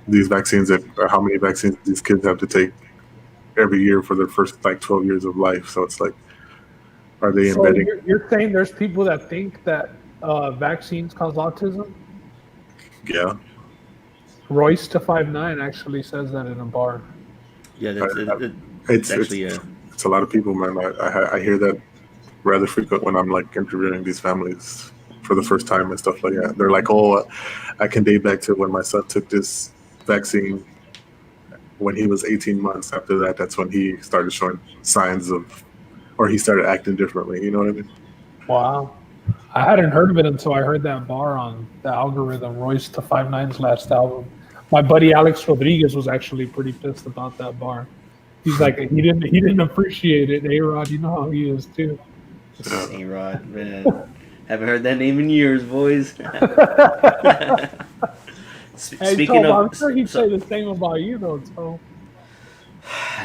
these vaccines that how many vaccines these kids have to take every year for their first like 12 years of life. So it's like, are they so embedding? you're saying there's people that think that vaccines cause autism? Yeah, Royce to 5'9" actually says that in a bar. Yeah, I, I, it's it's actually yeah. it's a lot of people, man. I hear that rather frequent when I'm like interviewing these families for the first time and stuff like that. They're like, "Oh, I can date back to when my son took this vaccine when he was 18 months. After that, that's when he started showing signs of, or he started acting differently." You know what I mean? Wow. I hadn't heard of it until I heard that bar on the algorithm, Royce to 5'9's last album. My buddy Alex Rodriguez was actually pretty pissed about that bar. He's like he didn't appreciate it. A-Rod, you know how he is too. Yeah. A-Rod, man. Haven't heard that name in years, boys. Hey Speaking Tom, I'm of, sure he'd say the same about you though, Tom.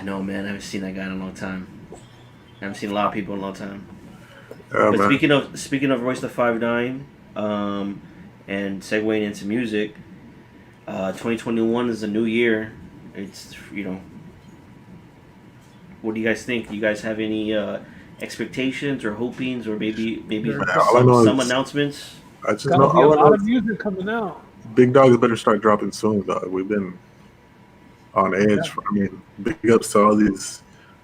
no, man, I haven't seen that guy in a long time. I haven't seen a lot of people in a long time. Yeah, But man. speaking of Royce the 5'9", and segueing into music, 2021 is a new year. It's what do you guys think? Do you guys have any expectations or hopings or maybe Man, all I know some is announcements? I just know Gotta be a all I know lot of is music coming out. big dogs better start dropping soon, dog. We've been on edge. Yeah. I mean, big ups to all these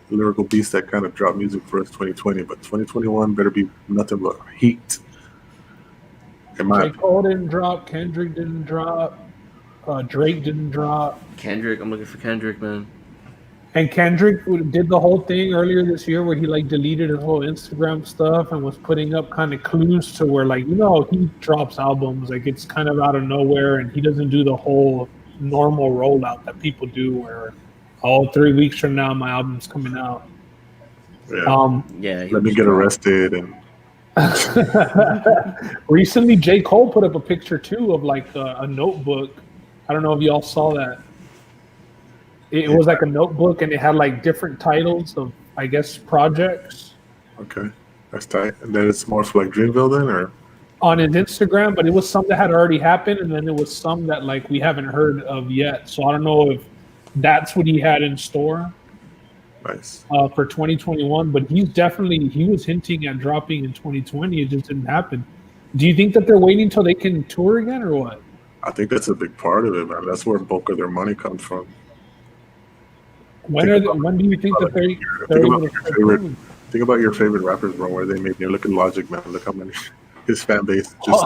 lyrical beasts that kind of drop music for us 2020, but 2021 better be nothing but heat. In my J. opinion. Cole didn't drop, Kendrick didn't drop, Drake didn't drop. Kendrick, I'm looking for Kendrick, man. And Kendrick did the whole thing earlier this year where he like deleted his whole Instagram stuff and was putting up kind of clues to where like, he drops albums, like it's kind of out of nowhere and he doesn't do the whole normal rollout that people do where 3 weeks from now my album's coming out. Yeah. Yeah, he Let me was get dry. arrested and Recently J. Cole put up a picture too of like a notebook. I don't know if y'all saw that. It was like a notebook and it had like different titles of, I guess, projects okay, that's tight. And then it's more for like Dreamville then, or on his Instagram, but it was some that had already happened and then it was some that like we haven't heard of yet. So I don't know if that's what he had in store nice. for 2021, but he was hinting at dropping in 2020. It just didn't happen. Do you think that they're waiting until they can tour again or what? I think that's a big part of it, man. That's where bulk of their money comes from. When do you think that they're Think able about to your start favorite. touring? Think about your favorite rappers, bro. Where they made. You look at Logic, man. Look how many his fan base just.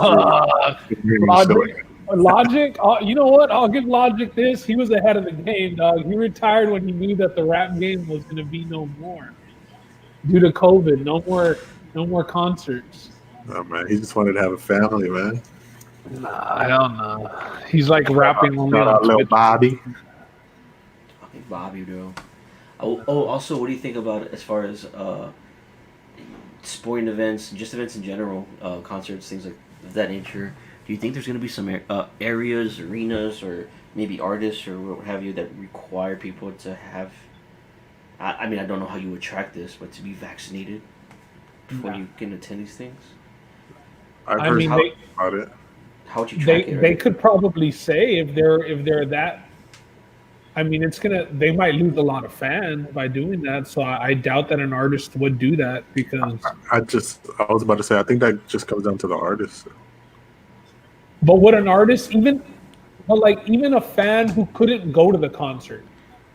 Logic, you know what? I'll give Logic this. He was ahead of the game, dog. He retired when he knew that the rap game was going to be no more due to COVID. No more concerts. Oh man, he just wanted to have a family, man. Nah, I don't know. He's like rapping only Shout out on little Twitch. Bobby. Fucking Bobby, bro. Oh, also, what do you think about as far as sporting events, just events in general, concerts, things like that nature? Do you think there's going to be some areas, arenas, or maybe artists or what have you that require people to have? I mean, I don't know how you attract this, but to be vaccinated before you can attend these things. I've I heard mean, about it. How would you track it? they could probably say if they're that. I mean, they might lose a lot of fans by doing that. So I doubt that an artist would do that because. I was about to say, I think that just comes down to the artist. But would an artist even a fan who couldn't go to the concert,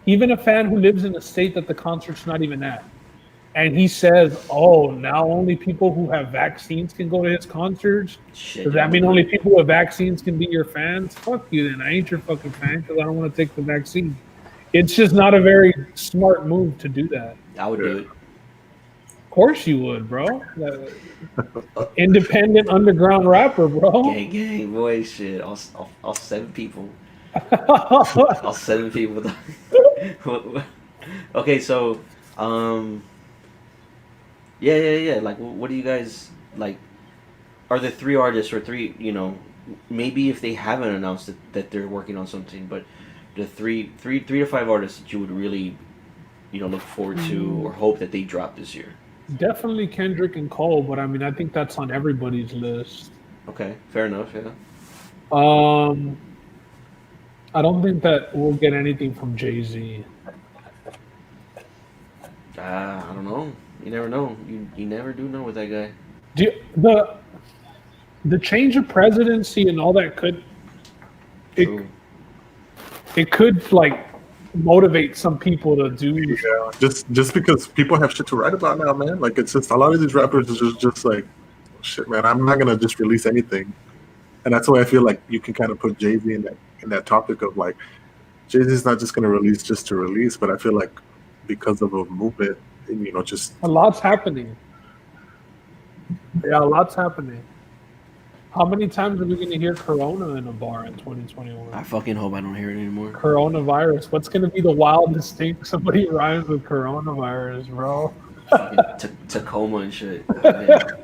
even a fan who lives in a state that the concert's not even at, and he says, "Oh, now only people who have vaccines can go to his concerts." Shit, Does that mean only people with vaccines can be your fans? Fuck you, then. I ain't your fucking fan because I don't want to take the vaccine. It's just not a very smart move to do that. I would do it. Of course you would, bro. Independent underground rapper, bro. Gang, boy, shit. I'll 7 people. I'll 7 people. Okay, so, yeah. Like, what do you guys like? Are there 3 artists or 3? Maybe if they haven't announced that they're working on something, but the 3 to 5 artists that you would really, look forward to or hope that they drop this year. Definitely Kendrick and Cole, but I mean, I think that's on everybody's list. Okay, fair enough. Yeah. I don't think that we'll get anything from Jay-Z. I don't know. You never know. You never do know with that guy. The change of presidency and all that True. it could like motivate some people to do. Yeah, just because people have shit to write about now, man. Like it's just a lot of these rappers is just like, shit, man. I'm not gonna just release anything, and that's why I feel like you can kind of put Jay Z in that topic of like Jay Z is not just gonna release just to release, but I feel like because of a movement, just A lot's happening. Yeah, a lot's happening. How many times are we going to hear Corona in a bar in 2021? I fucking hope I don't hear it anymore. Coronavirus. What's going to be the wildest thing somebody rhymes with coronavirus, bro? Fucking Tacoma and shit. A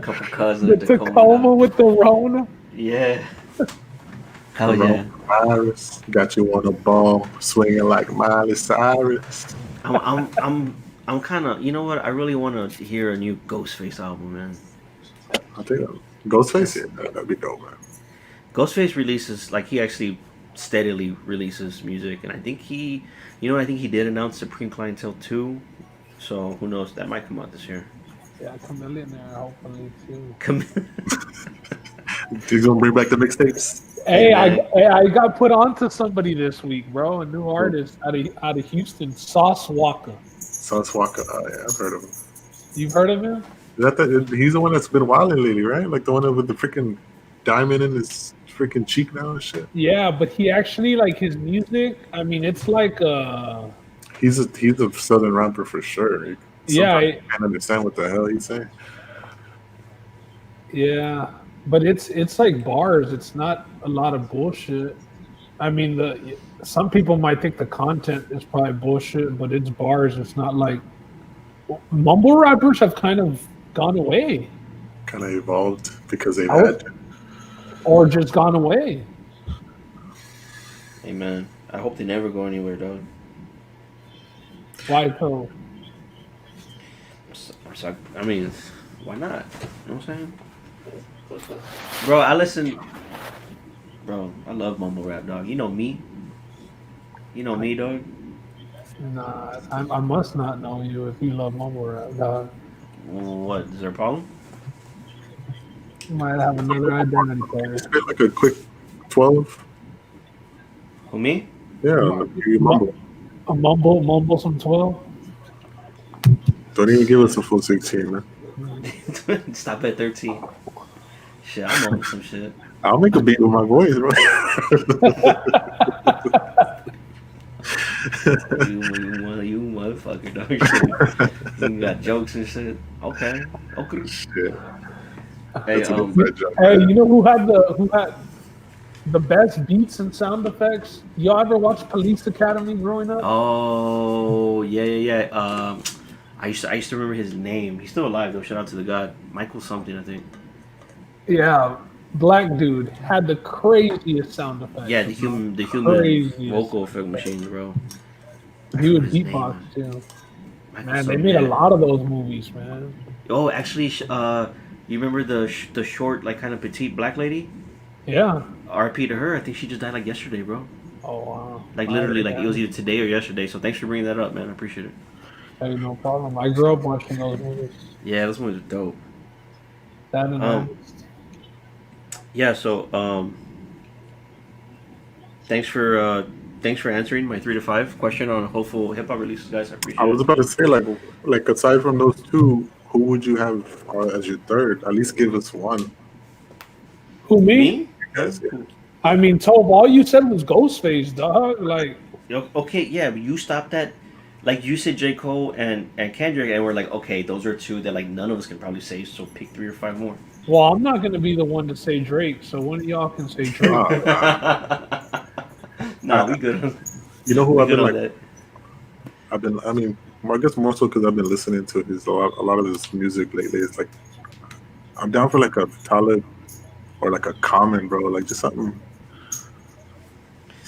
couple cousins. The Tacoma with the Rona? Yeah. Hell yeah. Coronavirus got you on a ball swinging like Miley Cyrus. I'm kind of, you know what? I really want to hear a new Ghostface album, man. I think Ghostface, yeah, that'd be dope, man. Ghostface releases, like, he actually steadily releases music, and I think I think he did announce Supreme Clientele 2, so who knows? That might come out this year. Yeah, Chameleon there, hopefully, too. He's gonna bring back the mixtapes. Hey, I got put onto somebody this week, bro. A new artist out of Houston, Sauce Walker. Sauce Walker, yeah, I've heard of him. You've heard of him? He's the one that's been wilding lately, right? Like the one with the freaking diamond in his freaking cheek now and shit. Yeah, but he actually, like, his music, I mean, it's like he's a southern rapper for sure. Yeah, I can't understand what the hell he's saying. Yeah, but it's like bars. It's not a lot of bullshit. I mean, some people might think the content is probably bullshit, but it's bars. It's not like mumble rappers have kind of gone away. Kind of evolved because they've had to. Or just gone away. Hey, man. I hope they never go anywhere, dog. Why so? So, I mean, why not? You know what I'm saying? Bro, I love mumble rap, dog. You know me? You know me, dog? Nah, I must not know you if you love mumble rap, dog. What? Is there a problem? You might have another identity there. Spit like a quick 12. Who, me? Yeah, you mumble. A mumble some 12? Don't even give us a full 16, man. Stop at 13. Shit, I'm mumble some shit. I'll make a beat with my voice, bro. you motherfucker, dog. You got jokes and shit. Okay. Shit. Hey, hey, you know who had the best beats and sound effects? Y'all ever watch Police Academy growing up? Oh, yeah. I used to remember his name. He's still alive though. Shout out to the god, Michael something, I think. Yeah, black dude had the craziest sound effects. Yeah, the human vocal effect machines, bro. He would beatbox too. Michael Man, they something, made a lot of those movies, man. Oh, actually, you remember the short, like, kind of petite black lady? Yeah. RP to her. I think she just died like yesterday, bro. Oh wow. Like literally, like it was either today or yesterday. So thanks for bringing that up, man. I appreciate it. Hey, no problem. I grew up watching those movies. Yeah, those movies are dope. That and yeah. So thanks for answering my 3 to 5 question on hopeful hip hop releases, guys. I appreciate it. I was about to say, like aside from those two, who would you have as your third? At least give us one. Who, me? Yes, yeah. I mean, Tove, all you said was Ghostface, dog. Like, okay, yeah, but you stopped at, like, you said J. Cole and Kendrick, and we're like, okay, those are two that, like, none of us can probably say, so pick 3 or 5 more. Well, I'm not going to be the one to say Drake, so one of y'all can say Drake. Nah, we good. You know who I've been like? That. I guess more so because I've been listening to a lot of his music lately. It's like, I'm down for like a Talib or like a Common, bro. Like just something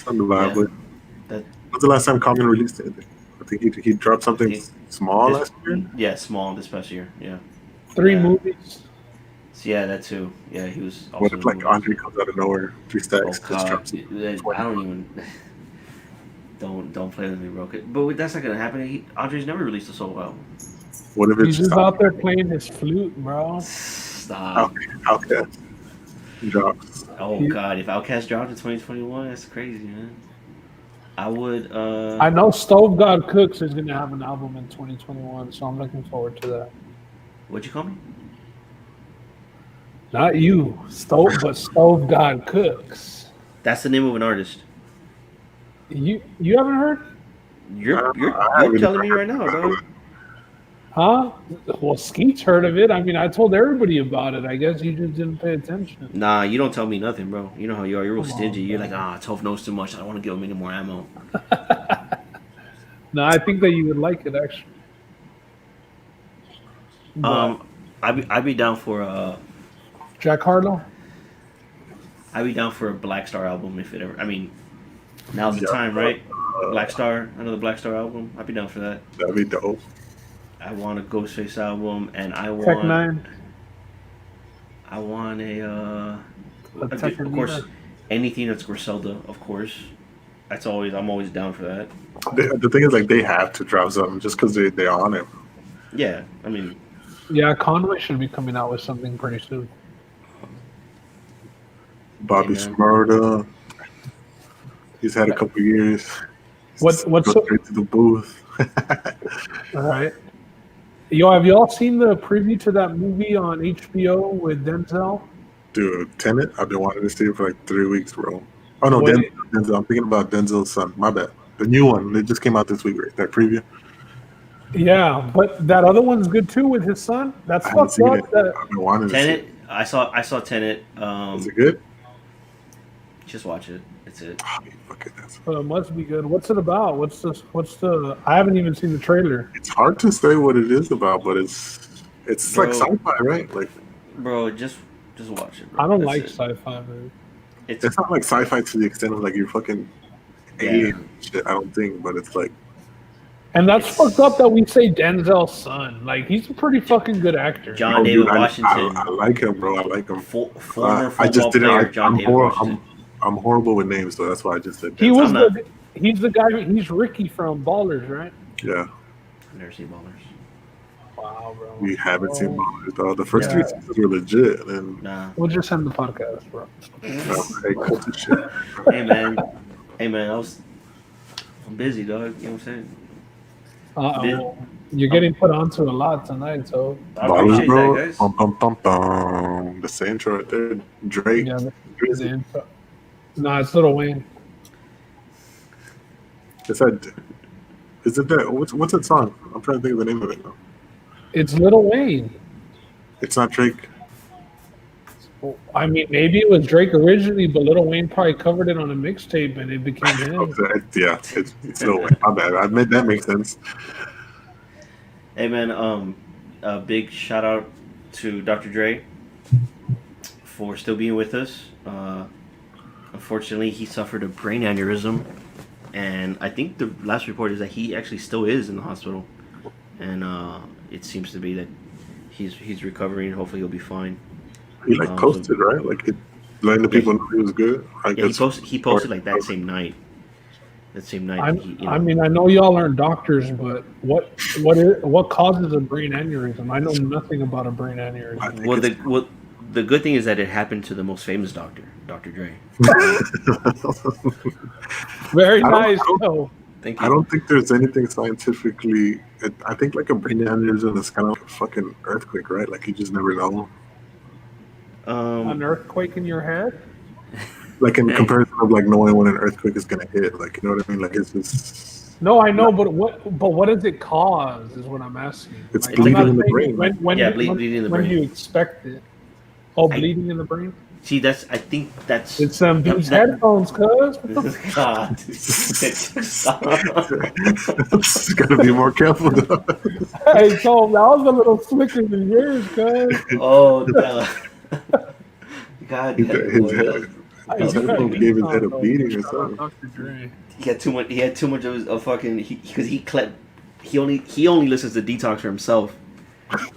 to vibe with. When's the last time Common released anything? I think he dropped something small last year. Yeah, small this past year. Yeah. 3 movies. So yeah, that too. Yeah, he was. Also what if like Andre comes out of nowhere, 3 stacks, just drops? I don't even. Don't play with me, bro. But that's not gonna happen. Andre's never released a solo album. What if it's He's just out there playing his flute, bro? Stop. Okay. Drops. Oh God, if Outkast dropped in 2021, that's crazy, man. I would. I know Stove God Cooks is going to have an album in 2021, so I'm looking forward to that. What'd you call me? Not you, but Stove God Cooks. That's the name of an artist. You haven't heard? I You're haven't telling me heard right now, of dog. it. Huh? Well, Skeet's heard of it. I mean, I told everybody about it. I guess you just didn't pay attention. Nah, you don't tell me nothing, bro. You know how you are. You're real Come stingy. on, You're man. like, 12 knows too much. I don't want to give him any more ammo. No, I think that you would like it actually. But I'd be down for Jack Harlow. I'd be down for a Black Star album if it ever. I mean, now's the Yeah, time, right? Black Star, another Black Star album. I'd be down for that. that'd be dope. I want a Ghostface album, and I Tech want. Nine. I want The Tech of course, anything that's Griselda, of course. I'm always down for that. The thing is, like, they have to drop something just because they're on it. Yeah, I mean, Yeah, Conway should be coming out with something pretty soon. Bobby Amen. Shmurda, he's had a couple years. What's Go straight to the booth? All right. Yo, have y'all seen the preview to that movie on HBO with Denzel? Dude, Tenet, I've been wanting to see it for like 3 weeks, bro. Oh no, What? Denzel. I'm thinking about Denzel's son. My bad. The new one. It just came out this week, right? That preview. Yeah, but that other one's good too with his son. That's I haven't fucked seen up. it. That, I've been wanting to see Tenet. it. I saw Tenet. Is it good? Just watch it. It's it. Oh, fucking that's. must be good. What's it about? What's this? What's the? I haven't even seen the trailer. It's hard to say what it is about, but it's Bro. like sci-fi, right? Like Bro, just watch it. Bro. I don't That's like it. sci-fi, man. it's not like sci-fi to the extent of like you're fucking alien shit. I don't think, but it's like And that's fucked up that we say Denzel's son. Like he's a pretty fucking good actor. John oh, David dude, I Washington, like him, bro. I like him. former I football just didn't. player John David Washington. I'm horrible with names, so that's why I just said. He Denzel. was I'm not- he's the guy. He's Ricky from Ballers, right? Yeah, I've never seen Ballers. Wow, bro. we haven't Oh. seen Ballers, though. The first Yeah. 3 seasons were legit, and then Nah. We'll just end the podcast, bro. hey, cut the shit. Hey man, I'm busy, dog. You know what I'm saying? Uh-oh. You're getting put onto a lot tonight, so I Ballers, appreciate bro. that, guys. Bum, bum, bum, bum. The same intro right there. Drake. yeah. Drizzy. Nah, it's Lil Wayne. Is it that? What's that song? I'm trying to think of the name of it now. It's Lil Wayne. It's not Drake. I mean, maybe it was Drake originally, but Lil Wayne probably covered it on a mixtape, and it became him. Yeah, it's no way. My bad. I admit that makes sense. Hey man, a big shout out to Dr. Dre for still being with us. Unfortunately, he suffered a brain aneurysm, and I think the last report is that he actually still is in the hospital, and it seems to be that he's recovering. Hopefully, he'll be fine. He posted, right? Like letting the people know he was good. Yeah, he posted like that same night. That same night. I mean, I know y'all aren't doctors, but what causes a brain aneurysm? I know nothing about a brain aneurysm. Well, the good thing is that it happened to the most famous doctor, Dr. Dre. Very I don't- nice. I don't- though. Thank you. I don't think there's anything scientifically. I think like a brain aneurysm is kind of like a fucking earthquake, right? Like you just never know. An earthquake in your head? Like in Hey. comparison of like knowing when an earthquake is gonna hit, like you know what I mean? Like it's just No, I know, but what does it cause? Is what I'm asking. It's I'm bleeding not in the saying brain. When Yeah, you- bleeding in the when brain. you expect it. Oh, bleeding in the brain. See, I think that's. It's these that- headphones, cuz. God. just gotta be more careful. Though. Hey, Tom, that was a little slicker than yours, cuz. Oh, no. God. His damn, head- boy. his headphones gave his head a beating or something. Dr. Dre. He had too much. He had too much of his fucking. Because he only listens to Detox for himself,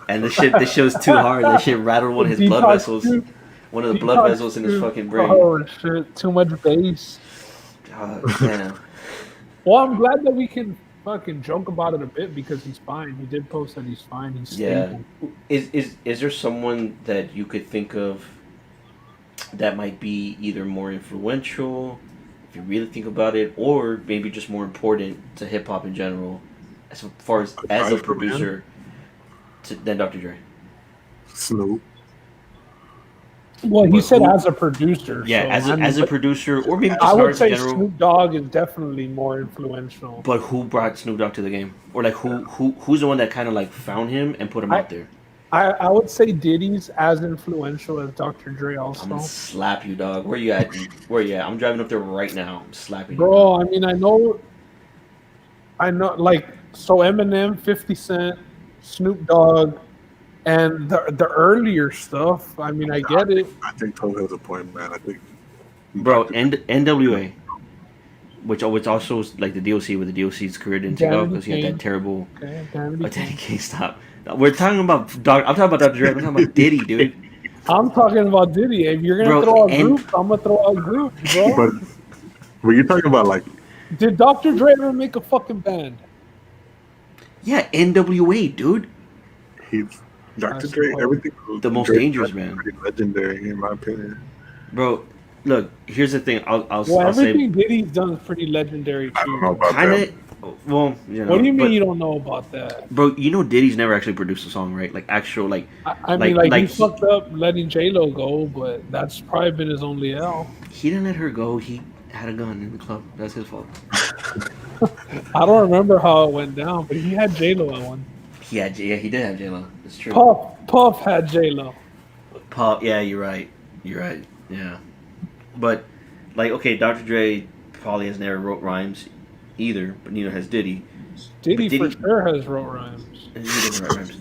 and the shit was too hard. That shit rattled one of his blood Detox vessels. too. One of the Detox blood vessels in his too. fucking brain. Oh shit! Too much bass. God damn. Well, I'm glad that we can fucking joke about it a bit because he's fine. He did post that he's fine. He's Yeah. stable. Is there someone that you could think of that might be either more influential, if you really think about it, or maybe just more important to hip hop in general, as far as a Aside from him, producer, than Dr. Dre. Snoop. Well, he But said who? as a producer, Yeah, so I mean, as a but producer, or maybe I just an would artist in say general. Snoop Dogg is definitely more influential. But who brought Snoop Dogg to the game, or like who's the one that kind of like found him and put him I, out there? I would say Diddy's as influential as Dr. Dre I'm gonna also. slap you, dog. Where you at? Where you at? I'm driving up there right now. I'm slapping you, dog. Bro, I mean, I know, like, so Eminem, 50 Cent, Snoop Dogg, and the earlier stuff. I mean, I get it. I think Toe has a point, man. I think Bro, Dr. NWA, which also is like the DOC, where the DOC's career didn't take off Danity because he had that Kane. terrible. Okay, Danity Oh, Daddy Kane. can't stop. We're talking about Dog. I'm talking about Dr. Dre. I'm talking about Diddy, dude. I'm talking about Diddy. If you're gonna Bro, throw out and groups, I'm gonna throw out groups, bro. But were you talking about like Did Dr. Dre ever make a fucking band? yeah, NWA, dude, he's I Dr. Dre? suppose. Everything the most Dre dangerous does is man. pretty legendary, in my opinion. Bro, look, here's the thing. Well, I'll say everything Diddy's done is pretty legendary I don't know too. about kind that. of. Well, you What know, do you mean but you don't know about that? bro, you know Diddy's never actually produced a song, right? Like actual, I mean, like he like fucked up letting J Lo go, but that's probably been his only L. he didn't let her go. He had a gun in the club. That's his fault. I don't remember how it went down, but he had J Lo at one. Yeah, he did have J Lo. It's true. Puff had J Lo. Paul, yeah, you're right. You're right. Yeah, but like, okay, Dr. Dre probably has never wrote rhymes either, but neither has Diddy. Diddy, But Diddy, for sure has wrote rhymes. he doesn't write rhymes.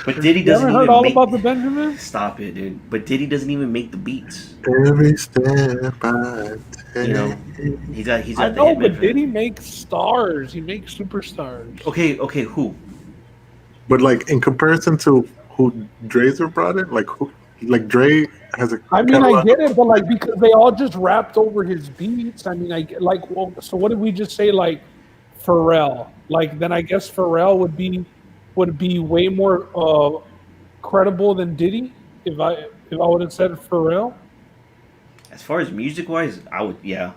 But Diddy You doesn't ever heard even all make. about the Benjamins? Stop it, dude. But Diddy doesn't even make the beats. Every step I You know, take. he's I got the know, hitman but for Diddy that. makes stars. He makes superstars. Okay, who? But like in comparison to who Dre's brought in, like who, like Dre has a I mean, I catalog. get it, but like because they all just rapped over his beats. I mean, I get like, well, so what did we just say? Like Pharrell. Like then I guess Pharrell would be way more credible than Diddy if I would have said Pharrell. As far as music wise, I would, yeah.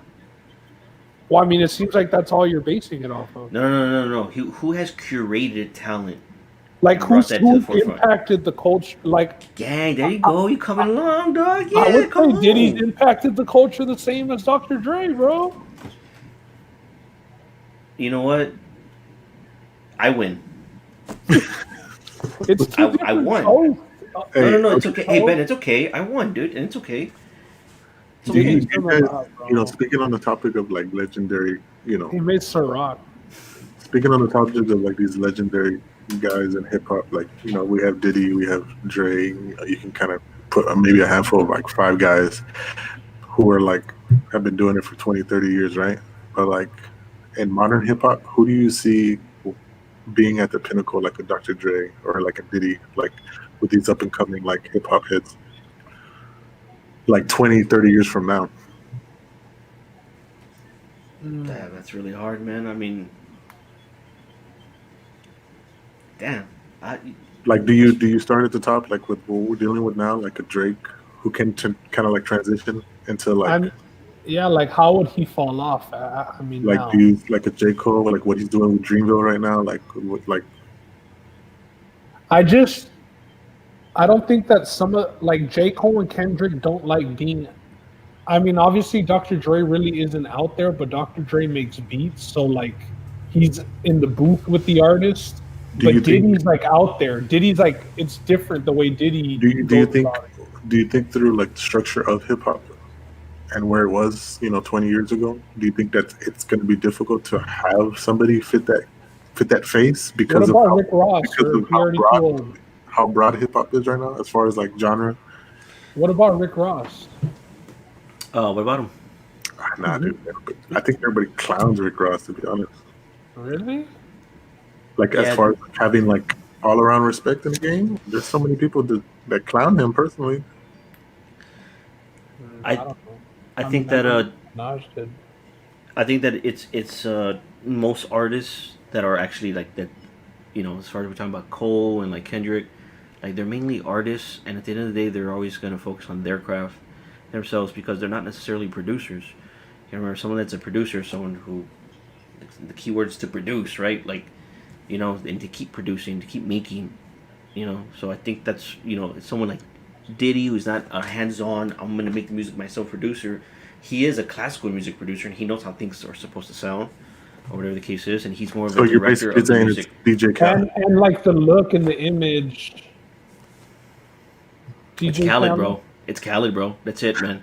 Well, I mean, it seems like that's all you're basing it off of. No. Who has curated talent Like and brought that to the who forefront? impacted the culture? Like Gang, there you go. You coming along, dog? I Yeah, would come say Diddy's on. impacted the culture the same as Dr. Dre, bro. You know what? I win. It's two I different won. shows. Hey, No, it's okay, okay. Hey Ben, it's okay. I won, dude, and it's okay. It's do okay. you, Diddy's you done a guys, lot, bro. you know, speaking on the topic of like legendary, you know, He made Ciroc. speaking on the topic of like these legendary guys in hip hop, like you know, we have Diddy, we have Dre. You can kind of put maybe a handful of like five guys who are like have been doing it for 20, 30 years, right? But like in modern hip hop, who do you see being at the pinnacle, like a Dr. Dre or like a Diddy, like with these up and coming like hip hop heads, like 20, 30 years from now? Damn, that's really hard, man. I mean, damn. I, Like, do you start at the top, like with what we're dealing with now, like a Drake who can kind of like transition into like, I'm yeah, like how would he fall off? I mean like now. do you like a J Cole, like what he's doing with Dreamville right now, like with like I don't think that some of like J. Cole and Kendrick don't like being. I mean, obviously, Dr. Dre really isn't out there, but Dr. Dre makes beats, so like he's in the booth with the artist. Do you But think- Diddy's like out there. Diddy's like it's different the way Diddy. do you goes think about it. do you think through like the structure of hip hop and where it was, 20 years ago, do you think that it's going to be difficult to have somebody fit that face What because of about Rick Ross? because Or of is he already too old? how broad hip hop is right now as far as like genre? What about Rick Ross? what about him? Nah, dude. I think everybody clowns Rick Ross, to be honest. Really? Like Yeah. as far as having like all around respect in the game, there's so many people that clown him personally. I don't know. I think that Naj did. I think that it's most artists that are actually like that, as far as we're talking about Cole and like Kendrick, like they're mainly artists, and at the end of the day, they're always gonna focus on their craft. themselves because they're not necessarily producers. You remember someone that's a producer, someone who the keywords to produce, right? Like, and to keep producing, to keep making, So I think that's it's someone like Diddy who's not a hands-on. I'm gonna make the music myself producer. He is a classical music producer and he knows how things are supposed to sound, or whatever the case is, and he's more of So a you're director basically of the saying music. it's DJ Khaled. And like the look and the image. It's DJ Khaled, Khaled? bro. It's Khaled, bro. That's it, man.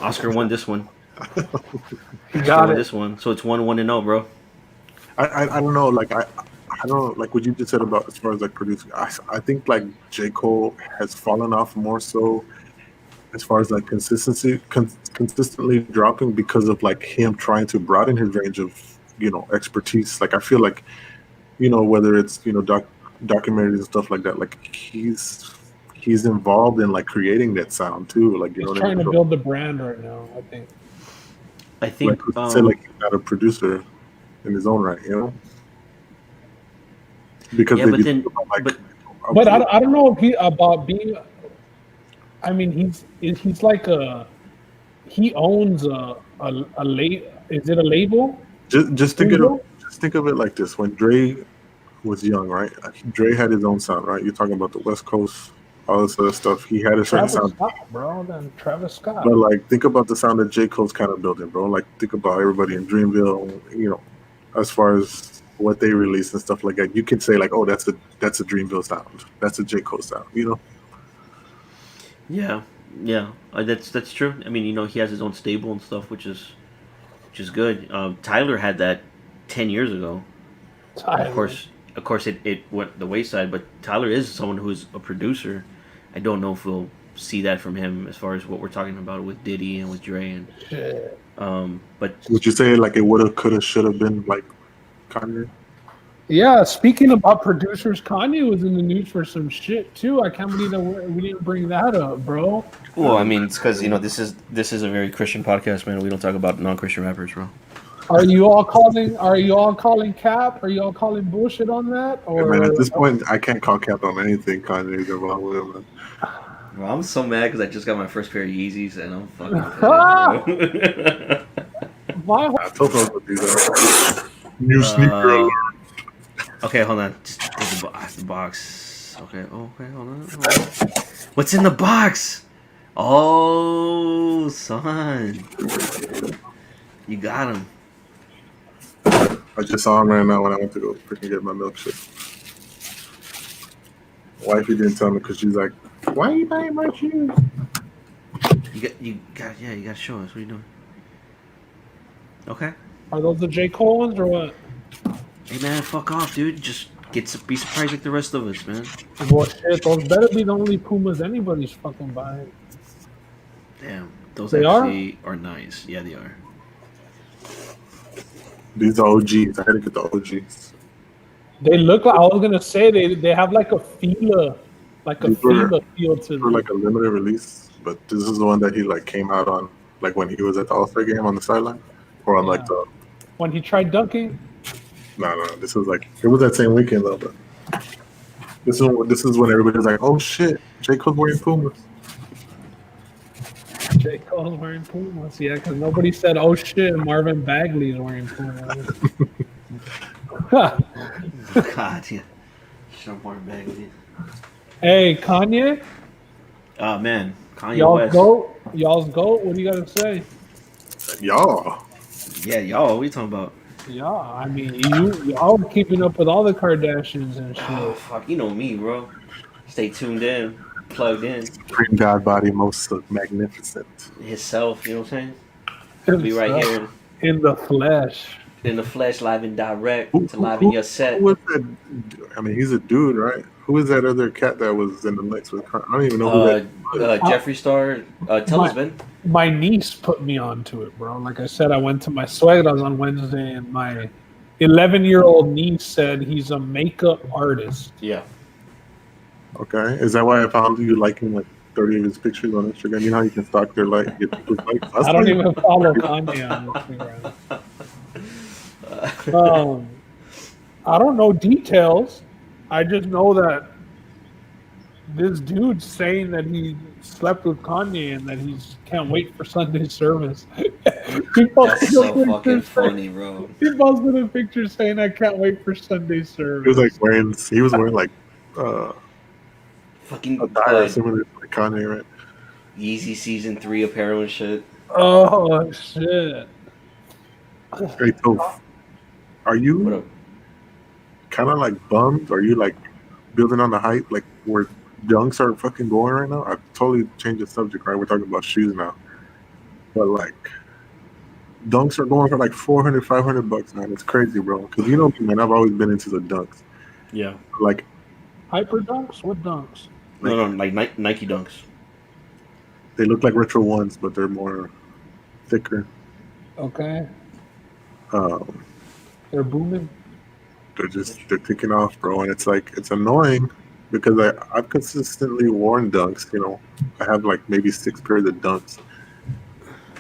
Oscar won this one. You Oscar got won it. this one. So it's 1-1-0, bro. I don't know. Like I don't know. Like what you just said about as far as like producing. I think like J. Cole has fallen off more so as far as like consistently dropping because of like him trying to broaden his range of expertise. Like I feel like whether it's documentaries and stuff like that. Like he's involved in like creating that sound too. Like He's what I trying mean. to build the brand right now, I think. I Like think. say like he's not a producer in his own right. Because Yeah, if but you then, think about like, But I don't know if he about being. I mean, he's like he owns a label. Is it a label? just Studio? think of it like this: when Dre was young, right? Dre had his own sound, right? You're talking about the West Coast, all this other stuff. He had a certain Travis sound, Scott, bro. Then Travis Scott. but like think about the sound that J. Cole's kind of building, bro. Like think about everybody in Dreamville, as far as what they release and stuff like that. You can say like, oh, that's a Dreamville sound, that's a J. Cole sound. yeah, yeah, that's true. I mean, he has his own stable and stuff, which is good. Tyler had that 10 years ago. Tyler. Of course, it went the wayside. But Tyler is someone who is a producer. I don't know if we'll see that from him as far as what we're talking about with Diddy and with Dre and. Shit. But Would you say like it would have, could have, should have been like Kanye? Yeah, speaking about producers, Kanye was in the news for some shit too. I can't believe that we didn't bring that up, bro. well, I mean, it's because this is a very Christian podcast, man. We don't talk about non-Christian rappers, bro. Are you all calling cap? Are you all calling bullshit on that? Or Man, at this point, I can't call cap on anything Kanye's involved with, man. Bro, I'm so mad because I just got my first pair of Yeezys and I'm fucking pissed, my I told him to do that. New sneaker alert. Okay, hold on. Just the box. Okay, hold on. What's in the box? Oh, son. You got him. I just saw him right now when I went to go freaking get my milkshake. Wifey didn't tell me because she's like, "Why are you buying my shoes?" You got to show us. What are you doing? Okay. Are those the J. Cole ones or what? Hey, man, fuck off, dude. Just be surprised like the rest of us, man. Well, shit, those better be the only Pumas anybody's fucking buying. Damn, those They actually are nice. Yeah, they are. These are OGs. I had to get the OGs. They look like, I was gonna say they have like a Fila feel to For them. like a limited release, but this is the one that he like came out on, like when he was at the All-Star game on the sideline, or on like the. When he tried dunking. No. This was like it was that same weekend though, but this is when everybody's like, "Oh shit, J. Cole's wearing Pumas." J. Cole's wearing Pumas, yeah, because nobody said, "Oh shit, Marvin Bagley's wearing Pumas." God, yeah. Shut more Bagley. Hey, Kanye, Oh man, Kanye y'all's West. goat. What do you got to say? Y'all, Yeah, y'all. What are you talking about? Yeah, I mean, y'all are keeping up with all the Kardashians and Oh, shit. fuck, you know me, bro. Stay tuned in, plugged in. Supreme God Body, most magnificent. Himself, you know what I'm saying? Be right here in the flesh. in the flesh, live and direct, Who- to live in your Who set. was that? I mean, he's a dude, right? Who is that other cat that was in the mix with? I don't even know who that was. Jeffree Star, Talisman. My niece put me onto it, bro. Like I said, I went to my suegras on Wednesday, and my 11-year-old niece said he's a makeup artist. Yeah. Okay, is that why I found you liking like 30 of his pictures on Instagram? You know how you can stalk their like, get people's likes. I don't even follow Kanye on Instagram. I don't know details. I just know that this dude's saying that he slept with Kanye and that he can't wait for Sunday service. He That's posted a so picture fucking saying- funny, bro. He posted a picture saying, "I can't wait for Sunday He was like service." wearing like a Fucking attire similar to like Kanye, right? Yeezy season 3 apparel and shit. Oh shit! Hey, so are What you up? kind of like bummed? Are you like building on the hype, like where dunks are fucking going right now? I totally changed the subject, right? We're talking about shoes now, but like dunks are going for like 400, $500, man. It's crazy, bro. Because you know me, man. I've always been into the dunks. Yeah. Like Hyper dunks? What dunks? No, like Nike Dunks. they look like retro ones, but they're more thicker. Okay, Um, they're booming. they're taking off, bro, and it's like it's annoying because I've consistently worn dunks. You know, I have like maybe 6 pairs of dunks.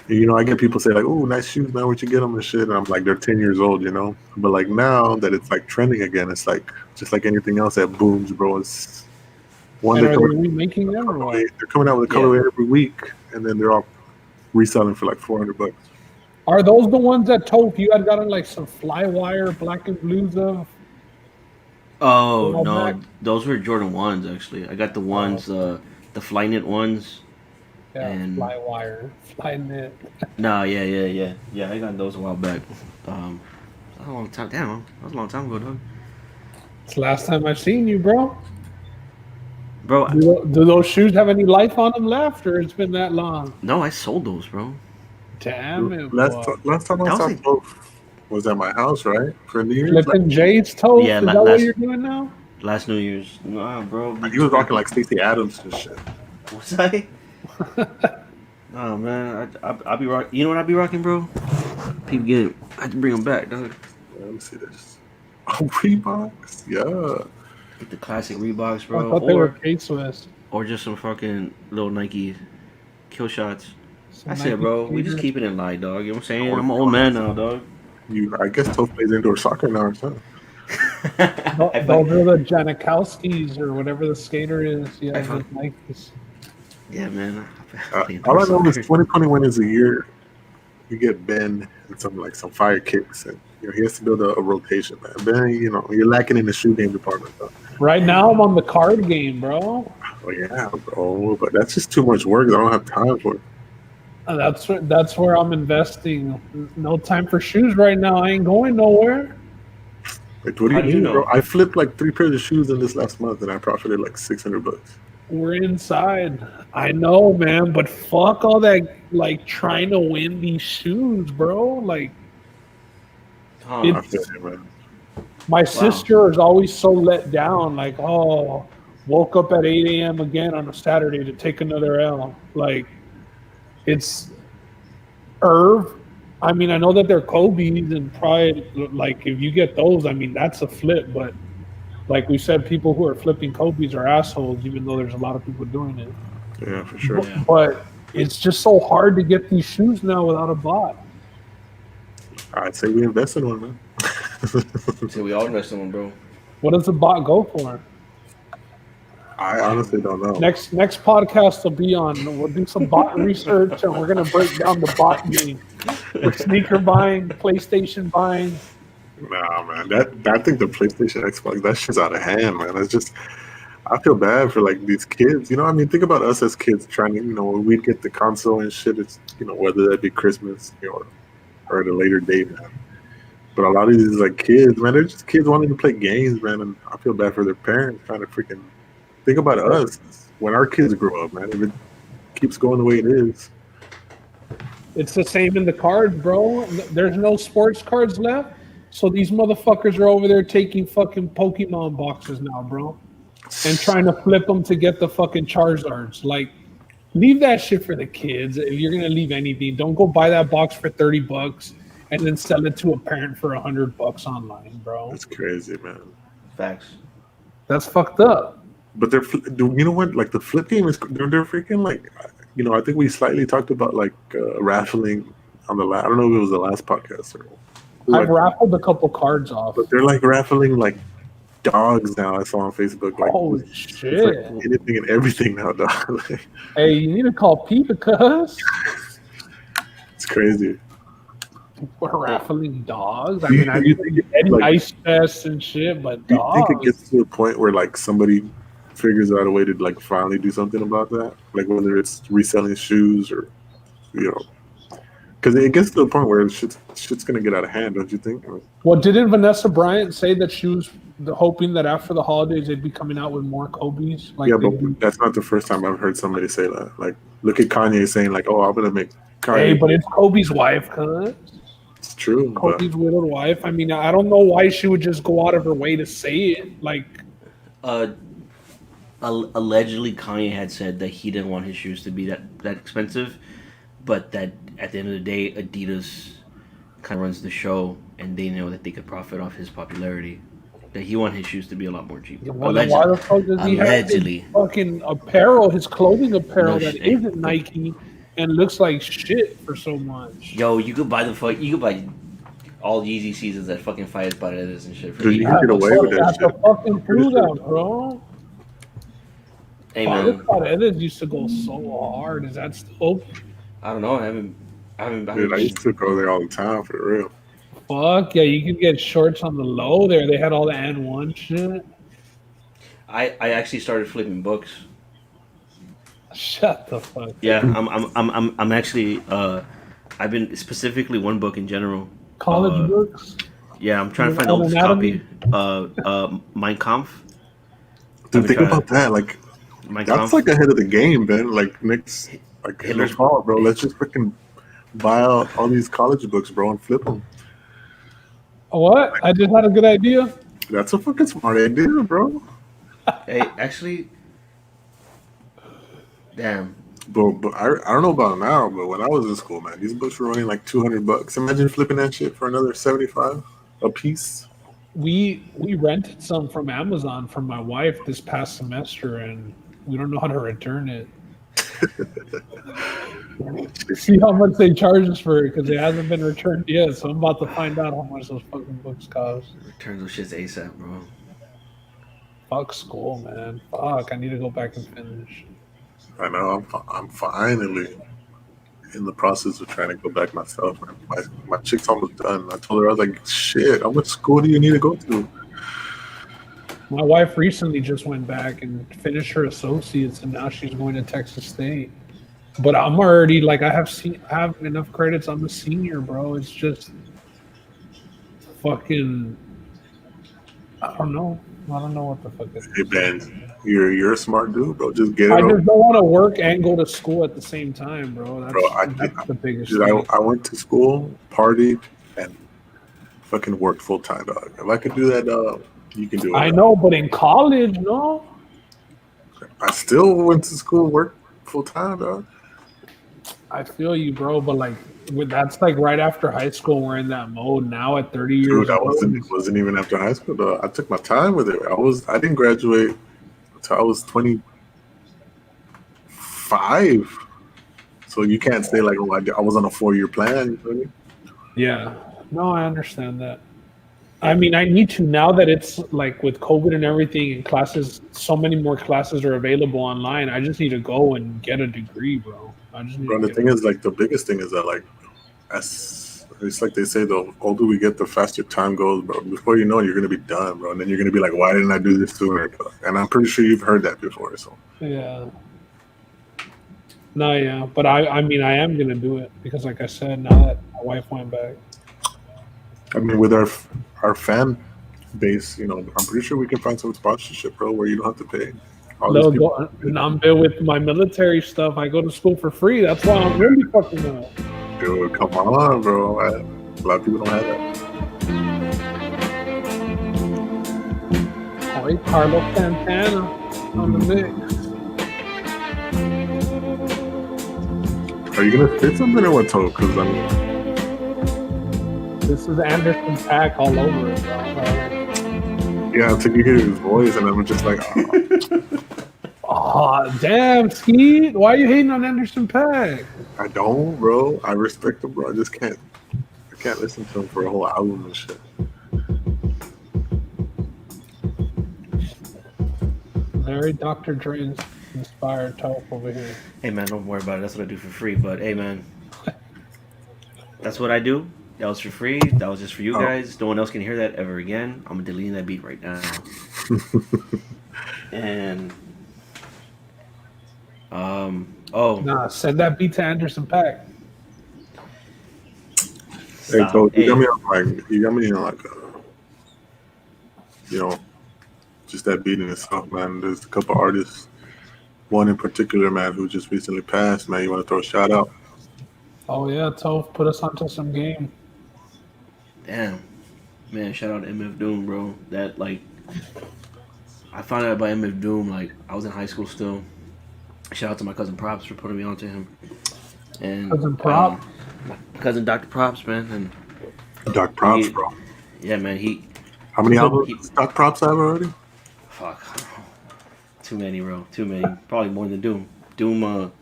And, you know, I get people say like, "Oh, nice shoes, man. Where'd you get them and shit?" And I'm like, they're 10 years old, you know. But like now that it's like trending again, it's like just like anything else that booms, bro. It's one And they're are they coming, remaking them or what? they're coming out with a Yeah. colorway every week, and then they're all reselling for like $400. Are those the ones that Toph you had gotten like some Flywire black and blues of? Oh All no, back? those were Jordan 1s actually. I got the ones, the Flyknit ones. Yeah, And- Flywire, Flyknit. Nah, yeah. I got those a while back. That was a long time. Damn, that was a long time ago, dog. It's the last time I've seen you, bro. Bro, Do those shoes have any life on them left, or it's been that long? no, I sold those, bro. Damn it, Last boy. last time I That was saw like- Toph was at my house, right? For New Year's. Like, Flipping Jay's toe? Yeah, Is that what you're doing now? Last New Year's. Nah, bro. he was rocking like Stacey Adams and shit. Was I? Oh man, I'll be rock. You know what I'll be rocking, bro? People get it. I have to bring them back, dog. Let me see this. Oh, Reeboks, yeah. Get the classic Reeboks, I bro, thought they were or K-Swiss. just some fucking little Nike kill shots. Some That's it, Nike bro. We just sneakers. keep it in line, dog. You know what I'm saying? I'm an old man now, dog. I guess Toph plays indoor soccer now or something. I Those are the Janikowskis or whatever the skater is. Yeah, I the fuck- Nikes. Yeah, man. All I know is 2021 is a year you get Ben and some fire kicks, and you know he has to build a rotation, man. Ben, you know you're lacking in the shoe game department, though. Right now, I'm on the card game, bro. Oh yeah, bro, but that's just too much work. I don't have time for it. That's where I'm investing. No time for shoes right now. I ain't going nowhere. Like, what do How you do you mean, know? bro? I flipped like 3 pairs of shoes in this last month, and I profited like $600. We're inside. I know, man, but fuck all that like trying to win these shoes, bro. Like Huh. I feel you, man. my sister is always so let down. Like, oh, woke up at 8 a.m. again on a Saturday to take another L. Like, it's Irv. I mean, I know that they're Kobe's and probably like if you get those, I mean, that's a flip. But like we said, people who are flipping Kobe's are assholes, even though there's a lot of people doing it. Yeah, for sure. Yeah. But it's just so hard to get these shoes now without a bot. I'd say we invest in one, man. So we all invest in one, bro. What does the bot go for? I honestly don't know. Next podcast will be on. We'll do some bot research and we're gonna break down the bot game. With sneaker buying, PlayStation buying. Nah, man. I think the PlayStation, Xbox, that shit's out of hand, man. It's just, I feel bad for like these kids. You know, I mean, think about us as kids trying to, you know, when we'd get the console and shit. It's, you know, whether that be Christmas, you know, or at a later date, man. But a lot of these like kids, man, they're just kids wanting to play games, man. And I feel bad for their parents trying to freaking think about us when our kids grow up, man. If it keeps going the way it is. It's the same in the cards, bro. There's no sports cards left. So these motherfuckers are over there taking fucking Pokemon boxes now, bro. And trying to flip them to get the fucking Charizards. Like, leave that shit for the kids. If you're gonna leave anything, don't go buy that box for $30 and then sell it to a parent for $100 online, bro. It's crazy, man. Facts. That's fucked up. But you know what? Like the flip game is, they're freaking like, you know, I think we slightly talked about like raffling on the last, I don't know if it was the last podcast or I've like, raffled a couple cards off. but they're like raffling like dogs now. I saw on Facebook. Like, Oh it's shit! like anything and everything now, dog. Like, Hey, you need to call Pete because it's crazy. we're raffling dogs. I Do mean, you, I do you mean, think you're getting like ice chests and shit, but do you think it dogs. gets to a point where like somebody figures out a way to like finally do something about that? Like whether it's reselling shoes or you know, because it gets to a point where shit's gonna get out of hand, don't you think? Well, didn't Vanessa Bryant say that she was hoping that after the holidays they'd be coming out with more Kobe's? Like Yeah, they'd but be, that's not the first time I've heard somebody say that. Like, look at Kanye saying like, "Oh, I'm gonna make hey, Kanye." but it's Kobe's wife, cuz. It's true, but Kobe's widowed wife. I mean, I don't know why she would just go out of her way to say it. Like, Uh, allegedly, Kanye had said that he didn't want his shoes to be that expensive, but that at the end of the day, Adidas kind of runs the show, and they know that they could profit off his popularity. That he wanted his shoes to be a lot more cheaper. well, then why the fuck does he have his Allegedly. fucking apparel, his clothing apparel No that shit. isn't Nike and looks like shit for so much? Yo, you could buy you could buy all Yeezy seasons at fucking Five Paredes and shit for Dude, you $80. can get away with that That's a shit. fucking prove that, bro. Hey Five man, Paredes used to go so hard. Is that still? I don't know. I haven't Dude, I used to go there all the time for real. Fuck yeah, you could get shorts on the low there. They had all the N1 shit. I actually started flipping books. Shut the fuck. Yeah, I'm actually I've been specifically one book in general. College books. Yeah, I'm trying to find the On oldest anatomy? copy. Mein Kampf. Dude, I've been think trying about that. Like, Mein that's Kampf. like ahead of the game, man. Like next, like in the Hitler's- fall, bro. Let's just freaking buy out all these college books, bro, and flip them. What? I just had a good idea. That's a fucking smart idea, bro. Hey, actually, damn. But I don't know about now, but when I was in school, man, these books were running like $200. Imagine flipping that shit for another 75 a piece. We rented some from Amazon for my wife this past semester, and we don't know how to return it. See how much they charge us for it because it hasn't been returned yet. So I'm about to find out how much those fucking books cost. Return those shits ASAP, bro. Fuck school, man. Fuck, I need to go back and finish. I know. I'm finally in the process of trying to go back myself. Man. My chick's almost done. I told her, I was like, shit, how much school do you need to go to? My wife recently just went back and finished her associates, and now she's going to Texas State. But I'm already like I have enough credits. I'm a senior, bro. It's just fucking. I don't know what the fuck it is. Hey, Ben, you're a smart dude, bro. Just get it I over. just don't want to work and go to school at the same time, bro. That's the biggest Dude, thing. I went to school, partied, and fucking worked full time, dog. If I could do that, dog, you can do it. I dog. know, but in college, no. I still went to school, worked full time, dog. I feel you, bro. But like, that's like right after high school. We're in that mode now at 30 years Dude, old. it wasn't even after high school, though. I took my time with it. I didn't graduate until I was 25. So you can't say like, oh, I was on a 4-year plan. You feel me? Yeah. No, I understand that. I mean, I need to now that it's like with COVID and everything and classes, so many more classes are available online. I just need to go and get a degree, bro. I just need Bro, to the thing is, like, the biggest thing is that, like, it's like they say, the older we get, the faster time goes, bro. Before you know it, you're going to be done, bro. And then you're going to be like, why didn't I do this sooner? And I'm pretty sure you've heard that before, so. Yeah. No, yeah. But I mean, I am going to do it because, like I said, now that my wife went back. I mean, with our fan base, you know, I'm pretty sure we can find some sponsorship, bro, where you don't have to pay. All these people- And I'm there with my military stuff. I go to school for free. That's why I'm really fucking up. Dude, come on, bro. A lot of people don't have that. All right, Carlos Santana on the mix. Are you going to spit something or what, Toe? Because, I mean, This is Anderson Paak all over it, bro. yeah, until you hear his voice, and I'm just like, oh, Oh, damn, Skeet. Why are you hating on Anderson Paak? I don't, bro. I respect him, bro. I can't listen to him for a whole album and shit. Very Dr. Dre inspired talk over here. Hey man, don't worry about it. That's what I do for free. But hey man, that's what I do. That was for free. That was just for you Oh, guys. No one else can hear that ever again. I'm deleting that beat right now. And oh, Nah, send that beat to Anderson Paak. hey, stop. so you got Hey, me on like you know, just that beat in itself, man. There's a couple artists, one in particular, man, who just recently passed. Man, you want to throw a shout out? Oh yeah, Toph, put us onto some game. damn, man! Shout out to MF Doom, bro. That like, I found out about MF Doom like I was in high school still. Shout out to my cousin Props for putting me onto him, and Cousin Prop. my cousin Dr. Props, man, and Doc Props, he, bro. yeah, man, he, How many albums he, does Doc Props have already? fuck, too many, bro, too many, probably more than Doom. Doom,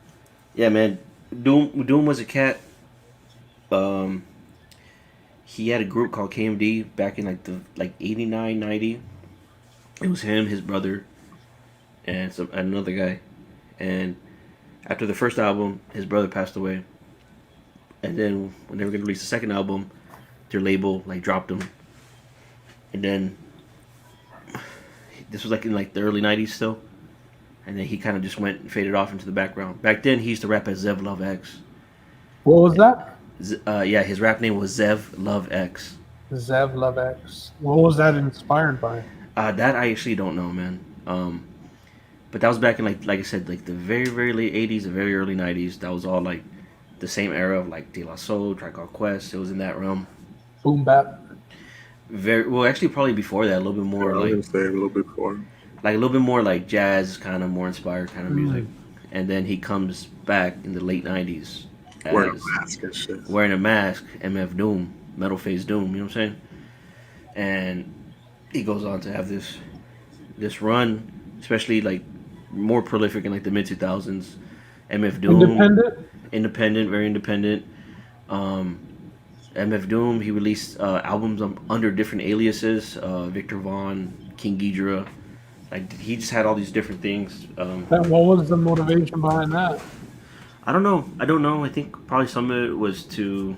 yeah, man, Doom was a cat. Um, he had a group called KMD back in like 89, 90. It was him, his brother, and another guy. And after the first album, his brother passed away. And then when they were gonna release the second album, their label like dropped him. And then this was like in like the early '90s still. And then he kind of just went and faded off into the background. Back then, he used to rap as Zev Love X. What was that? Yeah, his rap name was Zev Love X. Zev Love X. What was that inspired by? That I actually don't know, man. But that was back in like I said, like the very late '80s, the very early '90s. That was all like the same era of like De La Soul, Tribe Called Quest. It was in that realm. Boom bap. Very well, actually, probably before that, a little bit more I was like gonna say a little bit before. a little bit more like jazz, kind of more inspired kind of music. And then he comes back in the late '90s Wearing as a mask and shit. wearing a mask, MF Doom, Metal Face Doom. You know what I'm saying? And he goes on to have this run, especially like more prolific in like the mid 2000s. MF Doom, Independent. independent, very independent. MF Doom, he released albums under different aliases, Victor Vaughn, King Ghidra. Like he just had all these different things. And what was the motivation behind that? I don't know. I don't know. I think probably some of it was to.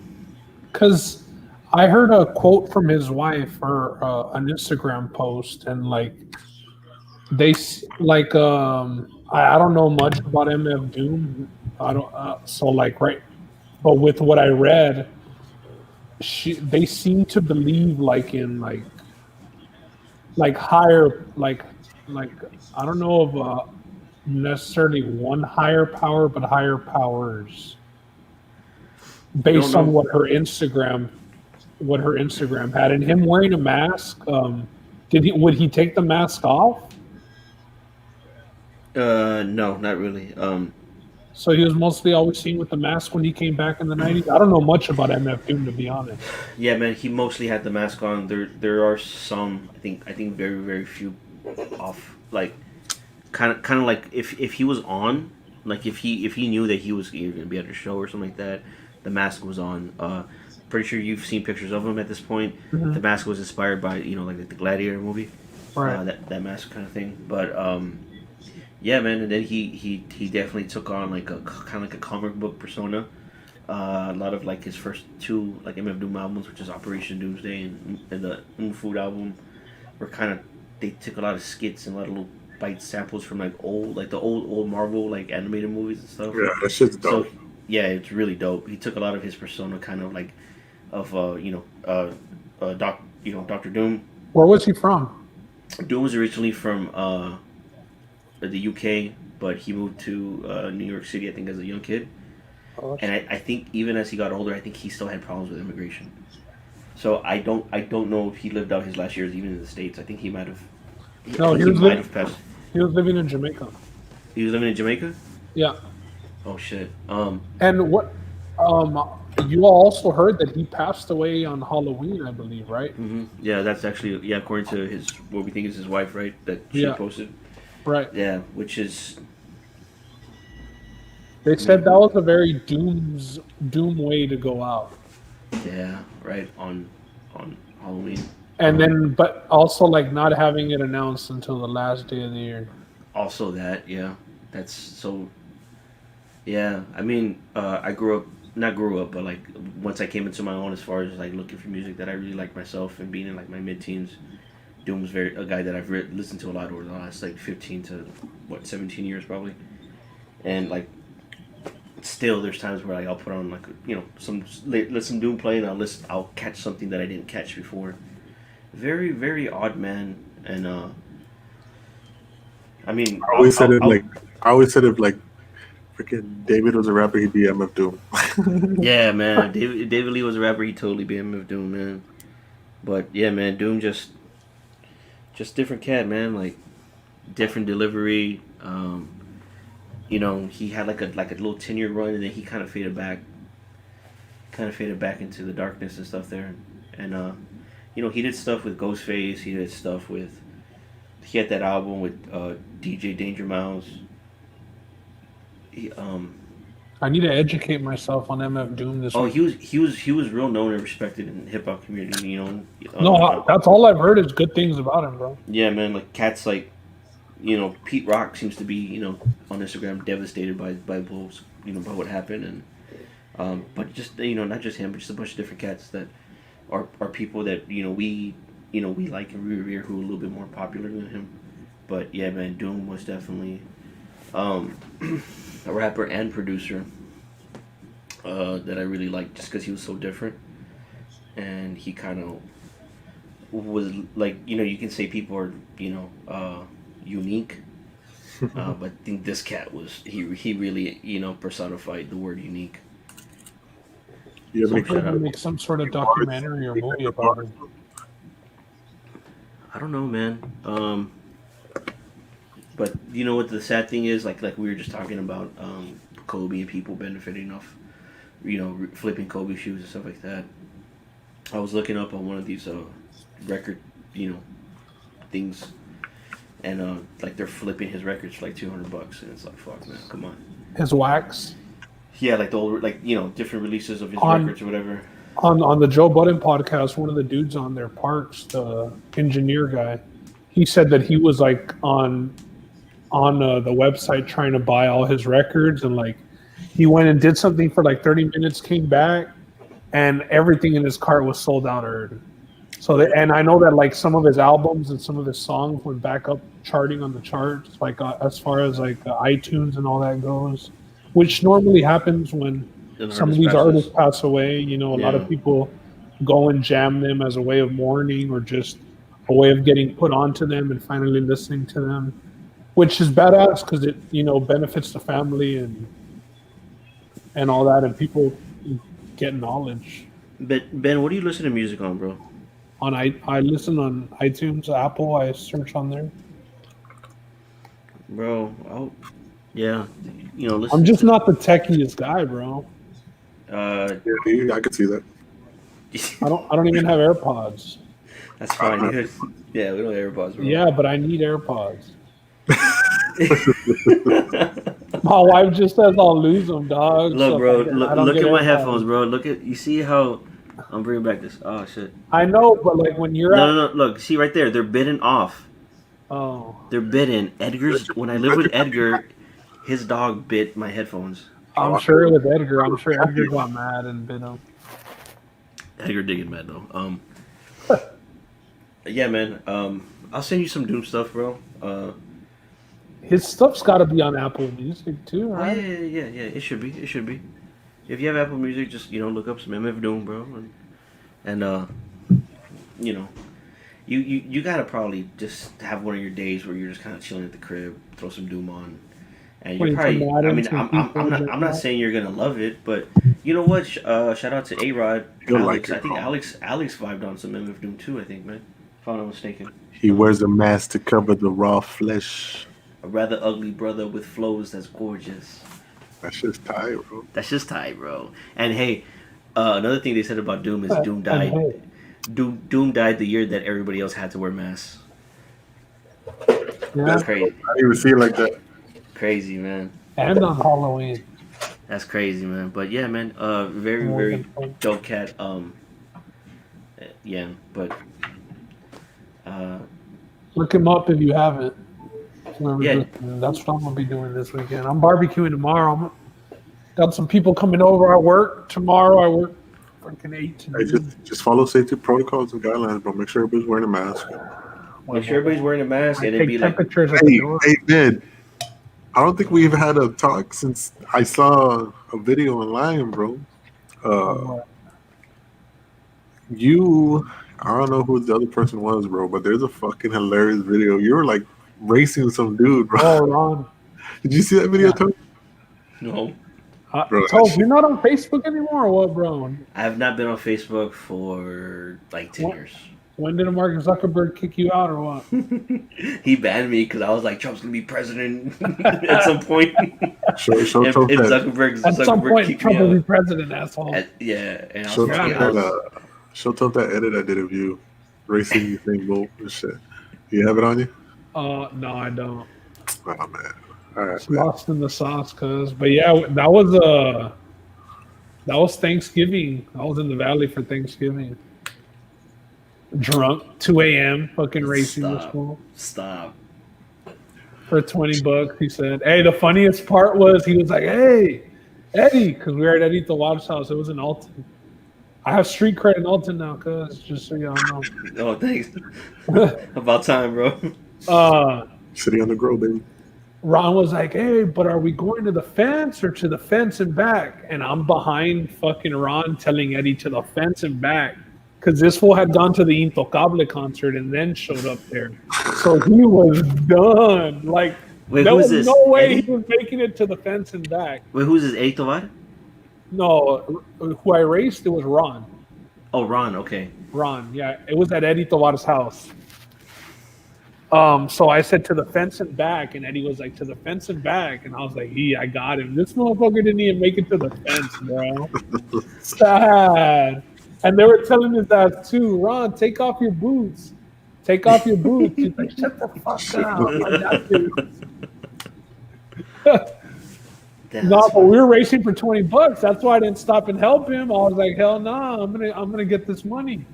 Because I heard a quote from his wife or an Instagram post, and like I don't know much about MF Doom. I don't so like right, but with what I read, they seem to believe like in like higher like I don't know of necessarily one higher power, but higher powers based on know. what her Instagram had, and him wearing a mask. Would he take the mask off? No, not really. So he was mostly always seen with the mask when he came back in the '90s. I don't know much about MF Doom, to be honest. Yeah, man, he mostly had the mask on. There are some. I think very few off. Like kind of like if he was on, like if he knew that he was either gonna be at a show or something like that, the mask was on. Pretty sure you've seen pictures of him at this point. Mhm. The mask was inspired by like the Gladiator movie, Right. that mask kind of thing. But yeah, man, and then he definitely took on like a kind of like a comic book persona. A lot of like his first two like MF Doom albums, which is Operation Doomsday and the Food album, were kind of they took a lot of skits and a lot of little bite samples from like the old Marvel like animated movies and stuff. Yeah, that shit's dope. So yeah, it's really dope. He took a lot of his persona, kind of like of Doctor Doom. Where was he from? Doom was originally from the UK, but he moved to New York City, I think, as a young kid. Oh, And I think even as he got older, I think he still had problems with immigration. So I don't know if he lived out his last years even in the States. I think he might have. No, he might have passed. he was living in Jamaica. He was living in Jamaica. Yeah. Oh shit. And what? You all also heard that he passed away on Halloween, I believe, right? Yeah, that's actually according to his what we think is his wife, right? That she Yeah. posted. Right. Yeah, which is They said that was a very doom way to go out. yeah right on Halloween. And then, but also like not having it announced until the last day of the year. Also that, yeah, that's so. Yeah, I mean, I grew up, not grew up, but like once I came into my own, as far as like looking for music that I really like myself and being in like my mid-teens, Doom was very a guy that I've listened to a lot over the last like 15 to what 17 years probably, and like still there's times where like I'll put on like some let some Doom play and I'll catch something that I didn't catch before. Very very odd man, and I mean I always said it like I always said if like freaking David was a rapper, he'd be MF Doom. yeah man, if David Lee was a rapper, he'd totally be MF Doom, man. But yeah, man, Doom just different cat, man. Like different delivery. He had like a little 10-year run, and then he kind of faded back into the darkness and stuff there. And he did stuff with Ghostface. He did stuff with. He had that album with DJ Danger Mouse. He, I need to educate myself on MF Doom this oh, week. he was real known and respected in the hip hop community. No, that's all I've heard is good things about him, bro. Yeah, man. Like cats like Pete Rock seems to be on Instagram devastated by Bulls, by what happened, and but just not just him, but just a bunch of different cats that are people that we like and revere who are a little bit more popular than him. But yeah, man, Doom was definitely a rapper and producer that I really liked just because he was so different, and he kind of was like you can say people are unique. But I think this cat he really personified the word unique. You have any Hopefully they make some sort of documentary or movie about him. I don't know, man. But you know what the sad thing is, like we were just talking about Kobe and people benefiting off, flipping Kobe shoes and stuff like that. I was looking up on one of these record, things, and like they're flipping his records for like $200, and it's like fuck, man, come on. His wax. Yeah, like the old, different releases of his records or whatever. On the Joe Budden podcast, one of the dudes on there, Parks, the engineer guy, he said that he was like on the website trying to buy all his records, and like he went and did something for like 30 minutes, came back, and everything in his cart was sold out already. So and I know that like some of his albums and some of his songs went back up charting on the charts, like as far as like iTunes and all that goes, which normally happens when some of these artists pass away. A lot of people go and jam them as a way of mourning or just a way of getting put onto them and finally listening to them, which is badass because it benefits the family and all that, and people get knowledge. But Ben, what do you listen to music on, bro? I listen on iTunes, Apple. I search on there. Bro, yeah, listen. I'm just not the techiest guy, bro. Yeah, I could see that. I don't even have AirPods. That's fine. Yeah, we don't have AirPods, bro. Yeah, but I need AirPods. My wife just says I'll lose them, dog. Look, so bro. Look at my AirPods. headphones, bro. You see how I'm bringing back this. Oh shit. I know, but like when you're no. Look, see right there. They're bitten off. Oh. They're bitten. When I lived with Edgar, his dog bit my headphones. I'm sure with Edgar. I'm sure Edgar got mad and bit him. Edgar did get mad though. Yeah, man. I'll send you some Doom stuff, bro. His stuff's got to be on Apple Music too, right? Yeah. It should be. If you have Apple Music, just look up some MF Doom, bro, and you gotta probably just have one of your days where you're just kind of chilling at the crib, throw some Doom on, and you probably. I mean, I'm not saying you're gonna love it, but you know what? Shout out to A-Rod. Alex. I think Alex vibed on some MF Doom too. I think, man, if I'm not mistaken. He wears a mask to cover the raw flesh. A rather ugly brother with flows that's gorgeous. That's just tight, bro. That's just tight, bro. And hey, another thing they said about Doom is Doom died. Doom died the year that everybody else had to wear masks. Yeah. That's crazy. I didn't even see it like that. Crazy, man. And on Halloween. That's crazy, man. But yeah, man. Very, very dope cat. Yeah, but. Look him up if you haven't. Yeah. That's what I'm gonna be doing this weekend. I'm barbecuing tomorrow. Got some people coming over. I work tomorrow. I work freaking 8 to Hey, noon. just follow safety protocols and guidelines, bro. Make sure everybody's wearing a mask. Make sure everybody's wearing a mask, I and it'd be take like, temperatures at the door. Hey, man. I don't think we've had a talk since I saw a video online, bro. You, I don't know who the other person was, bro, but there's a fucking hilarious video. You were like racing some dude, bro. Oh, Ron. Did you see that video, Yeah. Tony? no. Bro, Toph, you're not on Facebook anymore, or what, bro? I have not been on Facebook for like 10 What? years. When did Mark Zuckerberg kick you out, or what? He banned me because I was like, Trump's gonna be president at some point. show and Toph that. Zuckerberg At some point, kicked Trump me will be out. president, asshole. Yeah, and I Show was, Toph that edit I did of you racing Usain Bolt and shit. You have it on you? No, I don't. Oh man. All right, It's man. lost in the sauce, cuz. But yeah, that was Thanksgiving. I was in the valley for Thanksgiving. Drunk, 2 a.m. fucking racing this fool. Stop. For $20, he said. Hey, the funniest part was he was like, "Hey, Eddie," because we were at Eddie the Watch House. It was in Alton. I have street cred in Alton now, cuz, just so y'all know. Oh, thanks. About time, bro. City on the Grove, baby. Ron was like, "Hey, but are we going to the fence or to the fence and back?" And I'm behind fucking Ron telling Eddie to the fence and back. Because this fool had gone to the Intocable concert and then showed up there. So he was done. Like, Wait, there who's was this? no way Eddie? he was making it to the fence and back. Wait, who's this? Eddie Tovar? No, who I raced, it was Ron. Oh, Ron. Okay. Ron, yeah. It was at Eddie Tovar's house. So I said to the fence and back, and Eddie was like, to the fence and back. And I was like, I got him. This motherfucker didn't even make it to the fence, bro. Sad. And they were telling his ass too, Ron, take off your boots. Take off your boots. He's like, shut the fuck up. I got you. Damn, No, that's but we were racing for $20. That's why I didn't stop and help him. I was like, hell no, I'm gonna get this money.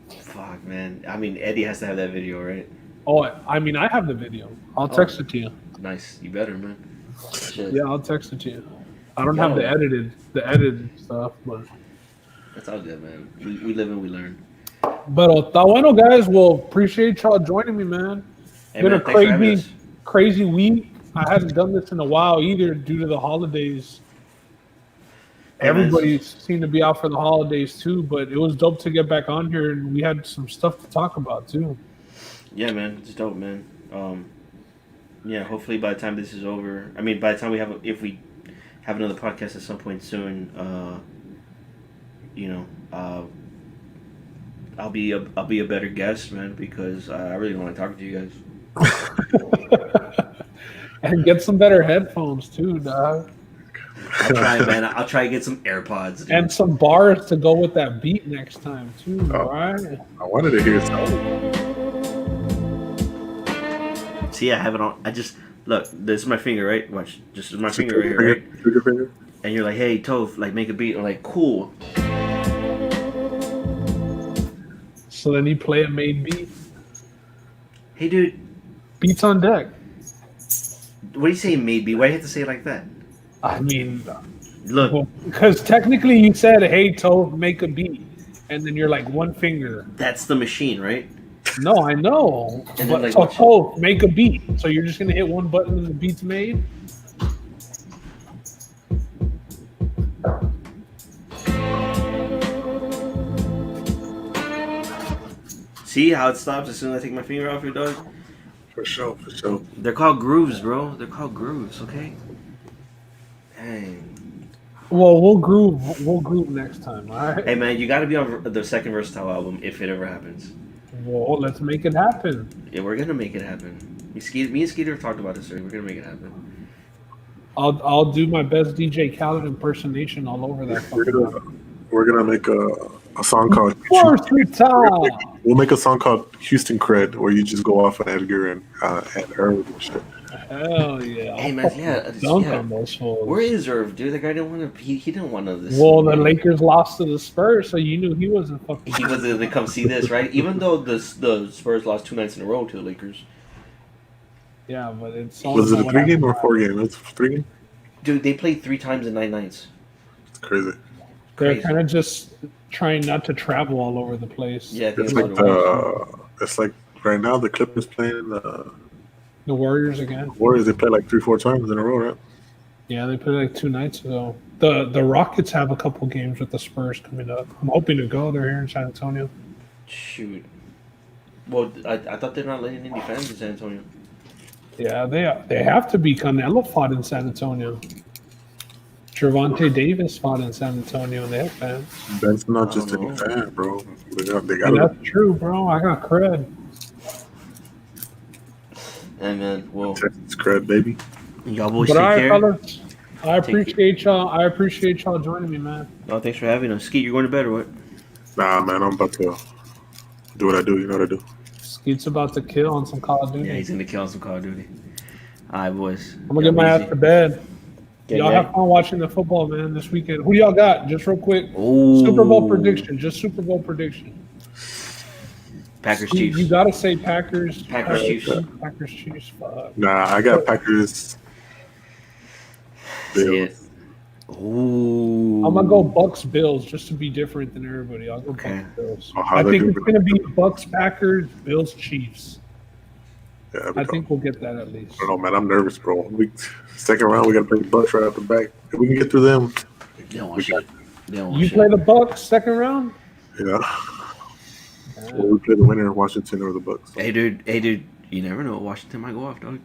fuck, man. I mean, Eddie has to have that video, right? Oh, I mean, I have the video. I'll text it to you. Nice. You better, man. Shit. Yeah, I'll text it to you. I don't have the edited stuff, but That's all good, man. We live and we learn. está bueno, guys. Well, appreciate y'all joining me, man. Hey, Been man, a thanks for having us. crazy week. I hadn't done this in a while either due to the holidays. Hey, man. Everybody seemed to be out for the holidays too, but it was dope to get back on here and we had some stuff to talk about too. Yeah, man. It's dope, man. Yeah, hopefully by the time this is over, I mean, by the time if we have another podcast at some point soon, I'll be a better guest, man, because I really don't want to talk to you guys. And get some better headphones too, dog. I'll try, man. I'll try to get some AirPods. Dude. And some bars to go with that beat next time too, all right? I wanted to hear something. See, I have it on. I just look. This is my finger, right? Watch. Just my finger right here, right? Trigger finger. And you're like, "Hey, Toph, like make a beat." I'm like, "Cool." So then you play a made beat. Hey, dude, Beats on deck. what do you say, made beat? Why do you have to say it like that? I mean, Look, because technically you said, "Hey, Toph, make a beat," and then you're like one finger. that's the machine, right? No, I know. And But then, like, so what you- Toph, make a beat. So you're just gonna hit one button and the beat's made. See how it stops as soon as I take my finger off your dog? For sure, for sure. They're called grooves, bro. They're called grooves, okay? Dang. Well, we'll groove next time, all right? Hey, man, you got to be on the second Versatile album if it ever happens. Well, let's make it happen. Yeah, we're gonna make it happen. Me and Skeeter have talked about this already. We're gonna make it happen. I'll do my best DJ Khaled impersonation all over that. We're gonna make a song called Versatile. We'll make a song called Houston Cred, where you just go off on Edgar and Irv and shit. Hell yeah! Hey, man, yeah, Dunk yeah. on those fools. Where is Irv, dude? The guy didn't want to. He didn't want to this. Well, the Lakers lost to the Spurs, so you knew he wasn't fucking. He wasn't gonna come see this, right? Even though the Spurs lost 2 nights in a row to the Lakers. Yeah, but it's all Was it about a what 3 game or a happens. 4 game? It's 3 game. Dude, they played 3 times in 9 nights. It's crazy. They're Crazy. kind of just trying not to travel all over the place. Yeah, I think It's it's like on the West. it's like right now the Clippers playing the The Warriors again. Warriors. They play like 3-4 times in a row, right? Yeah, they played like 2 nights ago. The Rockets have a couple games with the Spurs coming up. I'm hoping to go. They're here in San Antonio. Shoot. Well, I thought they're not letting any fans in San Antonio. Yeah, they have to be. Canelo fought in San Antonio. Gervonta Davis fought in San Antonio, and they have fans. That's not I just don't any know. fan, bro. They got And that's true, bro. I got cred. And man, well, Texas cred, baby. y'all boys But take all right, care. fellas. I Take it. appreciate y'all. I appreciate y'all joining me, man. Oh, thanks for having us. Skeet, you're going to bed or what? Nah, man, I'm about to do what I do. You know what I do. Skeet's about to kill on some Call of Duty. Yeah, he's going to kill some Call of Duty. All right, boys. I'm gonna get my ass to bed. Get Y'all back. have fun watching the football, man, this weekend. Who y'all got? Just real quick. Ooh. Super Bowl prediction. Just Super Bowl prediction. Packers, You Chiefs. gotta say Packers. Packers, Chiefs. Packers, Chiefs. Fuck. Nah, I got Packers. See Bills. it. Ooh. I'm gonna go Bucks Bills just to be different than everybody. I'll go Okay. Bucks Bills. Oh, how I they think do it's it. gonna be Bucks Packers, Bills Chiefs. Yeah, I think we'll get that at least. I don't know, man. I'm nervous, bro. Second round, we got to play the Bucks right off the back. If we can get through them, They don't we want got shit. They don't want You shit. play the Bucks second round? yeah. Or we play the winner, Washington or the Bucks. Hey, dude. You never know. Washington might go off, dog.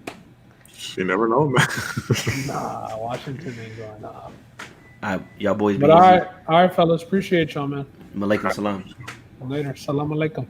You never know, man. Nah, Washington ain't going off. All right, y'all boys be But easy. all right, fellas. Appreciate y'all, man. Malaikum salam. Later. Salam alaikum.